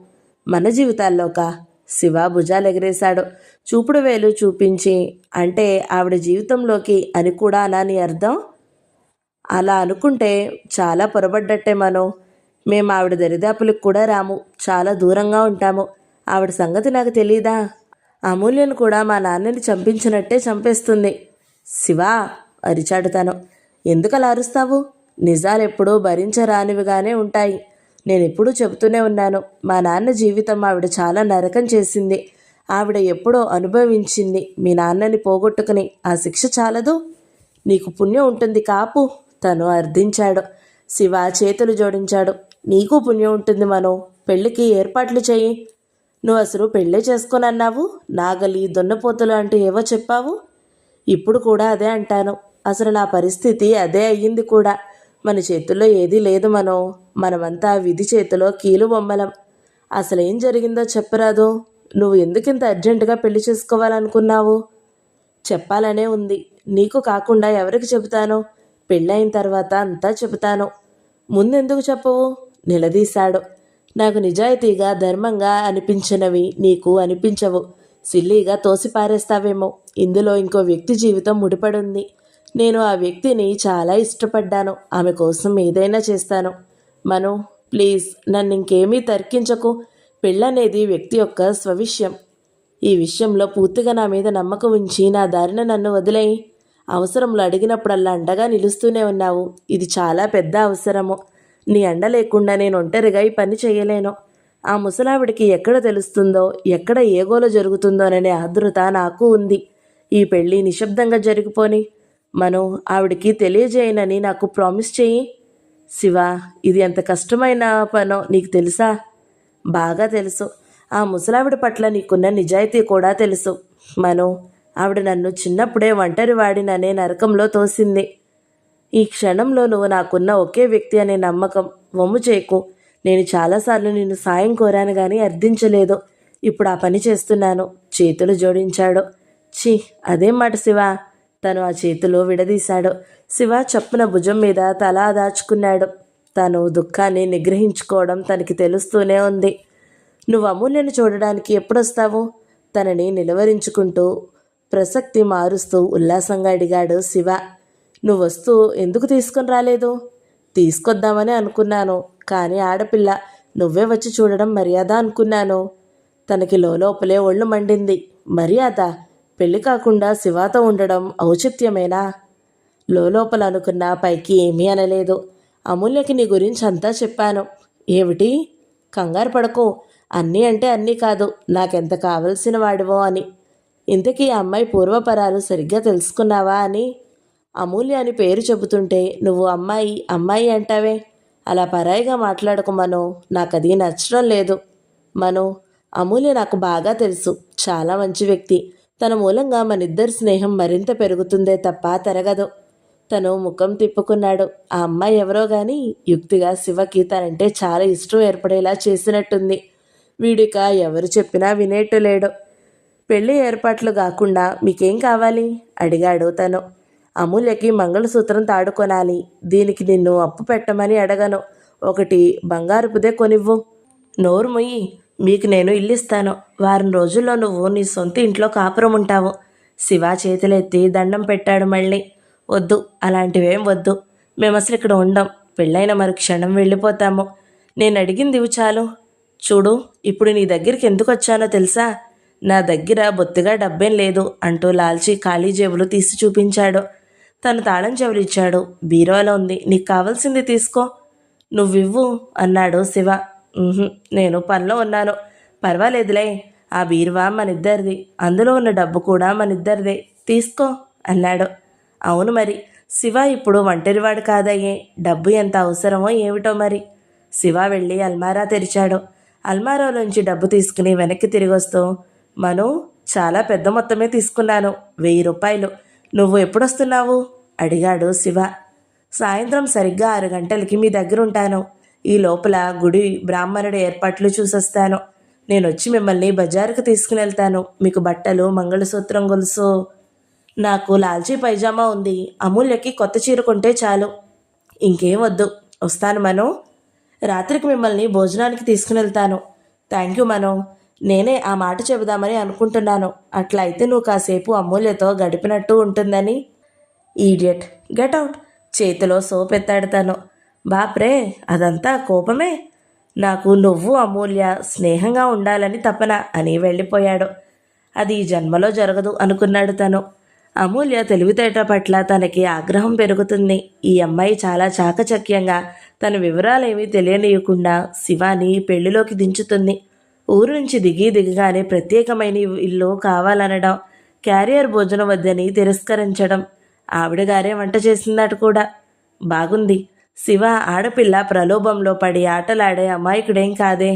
[SPEAKER 1] మన జీవితాల్లోకా? శివ భుజాలెగరేశాడు. చూపుడు వేలు చూపించి, అంటే ఆవిడ జీవితంలోకి అని కూడా అనా నీ అర్థం? అలా అనుకుంటే చాలా పొరబడ్డట్టే మనం. మేము ఆవిడ దరిదాపులకు కూడా రాము, చాలా దూరంగా ఉంటాము. ఆవిడ సంగతి నాకు తెలీదా? అమూల్యను కూడా మా నాన్నని చంపించినట్టే చంపేస్తుంది. శివా, అరిచాడు తను. ఎందుకలా అరుస్తావు? నిజాలెప్పుడూ భరించరానివిగానే ఉంటాయి. నేనెప్పుడూ చెబుతూనే ఉన్నాను, మా నాన్న జీవితం ఆవిడ చాలా నరకం చేసింది. ఆవిడ ఎప్పుడో అనుభవించింది. మీ నాన్నని పోగొట్టుకుని ఆ శిక్ష చాలదు? నీకు పుణ్యం ఉంటుంది కాపు, తను అర్థించాడు. శివ చేతులు జోడించాడు. నీకు పుణ్యం ఉంటుంది మనో. పెళ్ళికి ఏర్పాట్లు చెయ్యి. నువ్వు అసలు పెళ్ళే చేసుకోనన్నావు. నాగలి దున్నపోతులు అంటూ ఏవో చెప్పావు. ఇప్పుడు కూడా అదే అంటాను. అసలు నా పరిస్థితి అదే అయ్యింది కూడా. మన చేతుల్లో ఏదీ లేదు మనో. మనమంతా విధి చేతిలో కీలు బొమ్మలం. అసలేం జరిగిందో చెప్పరాదు. నువ్వు ఎందుకింత అర్జెంటుగా పెళ్లి చేసుకోవాలనుకున్నావు? చెప్పాలనే ఉంది. నీకు కాకుండా ఎవరికి చెబుతాను? పెళ్ళైన తర్వాత అంతా చెబుతాను. ముందెందుకు చెప్పవు? నిలదీశాడు. నాకు నిజాయితీగా ధర్మంగా అనిపించినవి నీకు అనిపించవు. సిల్లీగా తోసిపారేస్తావేమో. ఇందులో ఇంకో వ్యక్తి జీవితం ముడిపడుంది. నేను ఆ వ్యక్తిని చాలా ఇష్టపడ్డాను. ఆమె కోసం ఏదైనా చేస్తాను. మను, ప్లీజ్ నన్ను ఇంకేమీ తర్కించకు. పెళ్ళనేది వ్యక్తి యొక్క స్వవిషయం. ఈ విషయంలో పూర్తిగా నా మీద నమ్మకం ఉంచి నా దారిన నన్ను వదిలేయి. అవసరంలో అడిగినప్పుడల్లా అండగా నిలుస్తూనే ఉన్నావు. ఇది చాలా పెద్ద అవసరము. నీ అండ లేకుండా నేను ఒంటరిగా ఈ పని చేయలేను. ఆ ముసలావిడికి ఎక్కడ తెలుస్తుందో, ఎక్కడ ఏ గోల జరుగుతుందోననే ఆతృత నాకు ఉంది. ఈ పెళ్ళి నిశ్శబ్దంగా జరిగిపోని. మనం ఆవిడికి తెలియజేయనని నాకు ప్రామిస్ చెయ్యి. శివ, ఇది ఎంత కష్టమైన పనో నీకు తెలుసా? బాగా తెలుసు. ఆ ముసలావిడ పట్ల నీకున్న నిజాయితీ కూడా తెలుసు. మను, ఆవిడ నన్ను చిన్నప్పుడే ఒంటరివాడిననే నరకంలో తోసింది. ఈ క్షణంలో నువ్వు నాకున్న ఒకే వ్యక్తి అనే నమ్మకం వమ్ము చేయకు. నేను చాలాసార్లు నిన్ను సాయం కోరాను కానీ అర్థించలేదు. ఇప్పుడు ఆ పని చేస్తున్నాను. చేతులు జోడించాడు. ఛీ, అదేం మాట శివ. తను ఆ చేతులు విడదీశాడు. శివ చప్పున భుజం మీద తల దాచుకున్నాడు. తను దుఃఖాన్ని నిగ్రహించుకోవడం తనకి తెలుస్తూనే ఉంది. నువ్వు అమూల్యను చూడడానికి ఎప్పుడొస్తావు? తనని నిలవరించుకుంటూ ప్రసక్తి మారుస్తూ ఉల్లాసంగా అడిగాడు శివ. నువ్వు వస్తూ ఎందుకు తీసుకొని రాలేదు? తీసుకొద్దామని అనుకున్నాను, కానీ ఆడపిల్ల, నువ్వే వచ్చి చూడడం మర్యాద అనుకున్నాను. తనకి లోపలే ఒళ్ళు మండింది. మర్యాద? పెళ్లి కాకుండా శివాతో ఉండడం ఔచిత్యమేనా? లోపల అనుకున్న పైకి ఏమీ అనలేదు. అమూల్యకి నీ గురించి అంతా చెప్పాను. ఏమిటి? కంగారు పడకు. అన్నీ అంటే అన్నీ కాదు, నాకెంత కావలసిన వాడివో అని. ఇంతకీ ఆ అమ్మాయి పూర్వపరాలు సరిగ్గా తెలుసుకున్నావా అని. అమూల్య అని పేరు చెబుతుంటే నువ్వు అమ్మాయి అమ్మాయి అంటావే. అలా పరాయిగా మాట్లాడకు మనో. నాకది నచ్చడం లేదు. మనో, అమూల్య నాకు బాగా తెలుసు. చాలా మంచి వ్యక్తి. తన మూలంగా మనిద్దరి స్నేహం మరింత పెరుగుతుందే తప్ప తరగదు. తను ముఖం తిప్పుకున్నాడు. ఆ అమ్మాయి ఎవరో గాని యుక్తిగా శివకి తనంటే చాలా ఇష్టం ఏర్పడేలా చేసినట్టుంది. వీడిక ఎవరు చెప్పినా వినేట్టు లేడు. పెళ్లి ఏర్పాట్లు కాకుండా మీకేం కావాలి? అడిగాడు తను. అమూల్యకి మంగళసూత్రం తాడుకొనాలి. దీనికి నిన్ను అప్పు పెట్టమని అడగను. ఒకటి బంగారుపుదే కొనివ్వు. నోరు మొయ్యి. మీకు నేను ఇల్లిస్తాను. వారం రోజుల్లో నువ్వు నీ సొంత ఇంట్లో కాపురం ఉంటావు. శివ చేతులెత్తి దండం పెట్టాడు మళ్ళీ. వద్దు, అలాంటివేం వద్దు. మేము అసలు ఇక్కడ ఉండం. పెళ్ళైన మరుక్షణం వెళ్ళిపోతాము. నేను అడిగింది ఇవి చాలు. చూడు, ఇప్పుడు నీ దగ్గరికి ఎందుకు వచ్చానో తెలుసా? నా దగ్గర బొత్తిగా డబ్బేం లేదు అంటూ లాల్చి ఖాళీ జేబులు తీసి చూపించాడు. తను తాళం చెవులు ఇచ్చాడు. బీరువాలో ఉంది, నీకు కావాల్సింది తీసుకో. నువ్వివ్వు అన్నాడు శివ. నేను పనిలో ఉన్నాను. పర్వాలేదులే, ఆ బీరువా మనిద్దరిది. అందులో ఉన్న డబ్బు కూడా మనిద్దరిదే. తీసుకో అన్నాడు. అవును మరి, శివ ఇప్పుడు ఒంటరివాడు కాదయ్యే. డబ్బు ఎంత అవసరమో ఏమిటో మరి. శివ వెళ్ళి అల్మారా తెరిచాడు. అల్మారాలోంచి డబ్బు తీసుకుని వెనక్కి తిరిగొస్తూ, మను, చాలా పెద్ద మొత్తమే తీసుకున్నాను. 1000 రూపాయలు. నువ్వు ఎప్పుడొస్తున్నావు? అడిగాడు శివ. సాయంత్రం సరిగ్గా 6 గంటలకి మీ దగ్గర ఉంటాను. ఈ లోపల గుడి బ్రాహ్మణుడి ఏర్పాట్లు చూసొస్తాను. నేను వచ్చి మిమ్మల్ని బజారుకు తీసుకుని వెళ్తాను. మీకు బట్టలు, మంగళసూత్రం, గొలుసు. నాకు లాల్చీ పైజామా ఉంది. అమూల్యకి కొత్త చీర కొంటే చాలు. ఇంకేం వద్దు. వస్తాను మనో. రాత్రికి మిమ్మల్ని భోజనానికి తీసుకుని వెళ్తాను. థ్యాంక్ యూ మనో. నేనే ఆ మాట చెబుదామని అనుకుంటున్నాను. అట్లా అయితే నువ్వు కాసేపు అమూల్యతో గడిపినట్టు ఉంటుందని. Idiot, get out. చేతిలో సోప్ ఎత్తాడుతాను. బాప్రే, అదంతా కోపమే. నాకు నువ్వు అమూల్య స్నేహంగా ఉండాలని తపన అని వెళ్ళిపోయాడు. అది ఈ జన్మలో జరగదు అనుకున్నాడు తను. అమూల్య తెలివితేట పట్ల తనకి ఆగ్రహం పెరుగుతుంది. ఈ అమ్మాయి చాలా చాకచక్యంగా తన వివరాలేమీ తెలియనీయకుండా శివాని పెళ్లిలోకి దించుతుంది. ఊరు నుంచి దిగగానే ప్రత్యేకమైన ఇల్లు కావాలనడం, క్యారియర్ భోజనం వద్దని తిరస్కరించడం, ఆవిడగారే వంట చేసిందట కూడా. బాగుంది. శివ ఆడపిల్ల ప్రలోభంలో పడి ఆటలాడే అమాయకుడేం కాదే.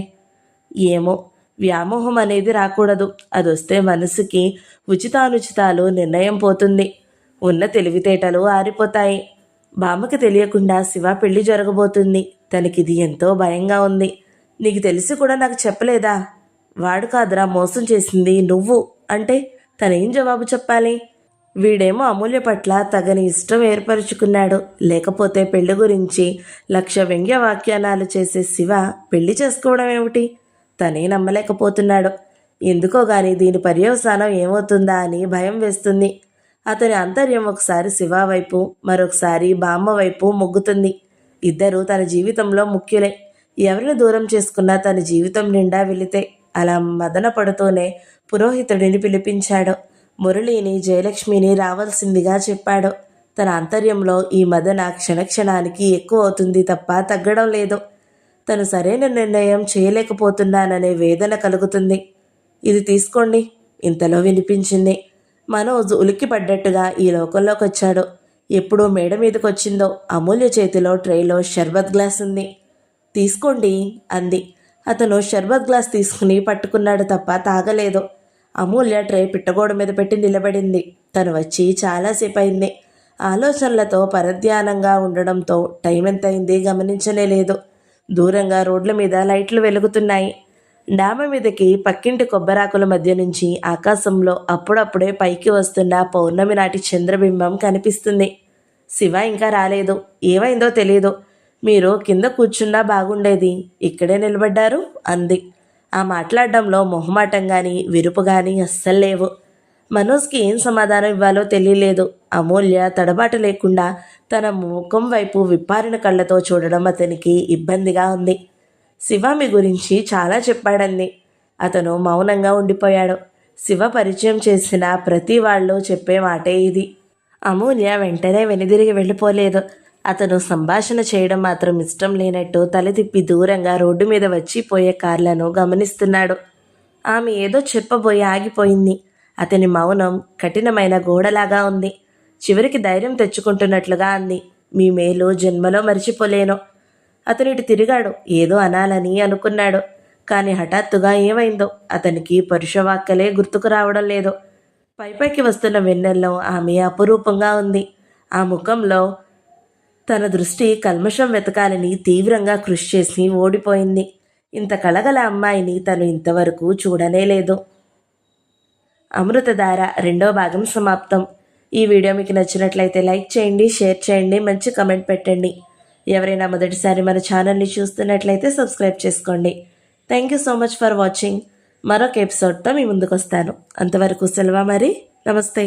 [SPEAKER 1] ఏమో, వ్యామోహం అనేది రాకూడదు. అదొస్తే మనసుకి ఉచితానుచితాలు నిర్ణయం పోతుంది. ఉన్న తెలివితేటలు ఆరిపోతాయి. బామ్మకి తెలియకుండా శివ పెళ్లి జరగబోతుంది. తనకిది ఎంతో భయంగా ఉంది. నీకు తెలిసి కూడా నాకు చెప్పలేదా? వాడు కాదురా మోసం చేసింది, నువ్వు అంటే తనేం జవాబు చెప్పాలి? వీడేమో అమూల్య పట్ల తగని ఇష్టం ఏర్పరుచుకున్నాడు. లేకపోతే పెళ్లి గురించి 1,00,000 వ్యంగ్య వ్యాఖ్యానాలు చేసే శివ పెళ్లి చేసుకోవడం ఏమిటి? తనే నమ్మలేకపోతున్నాడు. ఎందుకో గాని దీని పర్యవసానం ఏమవుతుందా అని భయం వేస్తుంది. అతని అంతర్యం ఒకసారి శివ వైపు, మరొకసారి బామ్మ వైపు మొగ్గుతుంది. ఇద్దరూ తన జీవితంలో ముఖ్యులే. ఎవరిని దూరం చేసుకున్నా తన జీవితం నిండా వెళితే. అలా మదన పడుతూనే పురోహితుడిని పిలిపించాడు. మురళిని, జయలక్ష్మిని రావాల్సిందిగా చెప్పాడు. తన అంతర్యంలో ఈ మదన క్షణక్షణానికి ఎక్కువ అవుతుంది తప్ప తగ్గడం లేదు. తను సరైన నిర్ణయం చేయలేకపోతున్నాననే వేదన కలుగుతుంది. ఇది తీసుకోండి. ఇంతలో వినిపించింది. మనోజ్ ఉలిక్కి పడ్డట్టుగా ఈ లోకంలోకి వచ్చాడు. ఎప్పుడూ మేడ మీదకి వచ్చిందో అమూల్య చేతిలో ట్రేలో షర్బత్ గ్లాస్ ఉంది. తీసుకోండి అంది. అతను షర్బత్ గ్లాస్ తీసుకుని పట్టుకున్నాడు తప్ప తాగలేదు. అమూల్య ట్రే పిట్టగోడ మీద పెట్టి నిలబడింది. తను వచ్చి చాలాసేపు అయింది. ఆలోచనలతో పరధ్యానంగా ఉండడంతో టైం ఎంతైంది గమనించనే లేదు. దూరంగా రోడ్ల మీద లైట్లు వెలుగుతున్నాయి. డాబా మీదకి పక్కింటి కొబ్బరాకుల మధ్య నుంచి ఆకాశంలో అప్పుడప్పుడే పైకి వస్తున్న పౌర్ణమి నాటి చంద్రబింబం కనిపిస్తుంది. శివ ఇంకా రాలేదు. ఏమైందో తెలియదు. మీరు కింద కూర్చున్నా బాగుండేది, ఇక్కడే నిలబడ్డారు అంది. ఆ మాట్లాడడంలో మొహమాటం కానీ విరుపు కానీ అస్సలు లేవు. మనోజ్కి ఏం సమాధానం ఇవ్వాలో తెలియలేదు. అమూల్య తడబాటు లేకుండా తన ముఖం వైపు విప్పారిన కళ్ళతో చూడడం అతనికి ఇబ్బందిగా ఉంది. శివ మీ గురించి చాలా చెప్పాడంది. అతను మౌనంగా ఉండిపోయాడు. శివ పరిచయం చేసిన ప్రతి వాళ్ళు చెప్పే మాటే ఇది. అమూల్య వెంటనే వెనుదిరిగి వెళ్ళిపోలేదు. అతను సంభాషణ చేయడం మాత్రం ఇష్టం లేనట్టు తల తిప్పి దూరంగా రోడ్డు మీద వచ్చి పోయే కార్లను గమనిస్తున్నాడు. ఆమె ఏదో చెప్పబోయి ఆగిపోయింది. అతని మౌనం కఠినమైన గోడలాగా ఉంది. చివరికి ధైర్యం తెచ్చుకుంటున్నట్లుగా అంది. మీ మేలు జన్మలో మర్చిపోలేను. అతను ఇటు తిరిగాడు. ఏదో అనాలని అనుకున్నాడు. కానీ హఠాత్తుగా ఏమైందో అతనికి పరుషవాక్కలే గుర్తుకు రావడం లేదు. పైపైకి వస్తున్న వెన్నెల్లో ఆమె అపురూపంగా ఉంది. ఆ ముఖంలో తన దృష్టి కల్మషం వెతకాలని తీవ్రంగా కృషి చేసి ఓడిపోయింది. ఇంత కళగల అమ్మాయిని తను ఇంతవరకు చూడనే లేదు. అమృతధార 2వ భాగం సమాప్తం. ఈ వీడియో మీకు నచ్చినట్లయితే లైక్ చేయండి, షేర్ చేయండి, మంచి కమెంట్ పెట్టండి. ఎవరైనా మొదటిసారి మన ఛానల్ని చూస్తున్నట్లయితే సబ్స్క్రైబ్ చేసుకోండి. Thank you so much for watching. మరొక ఎపిసోడ్తో మీ ముందుకు వస్తాను. అంతవరకు సెలవు మరి. నమస్తే.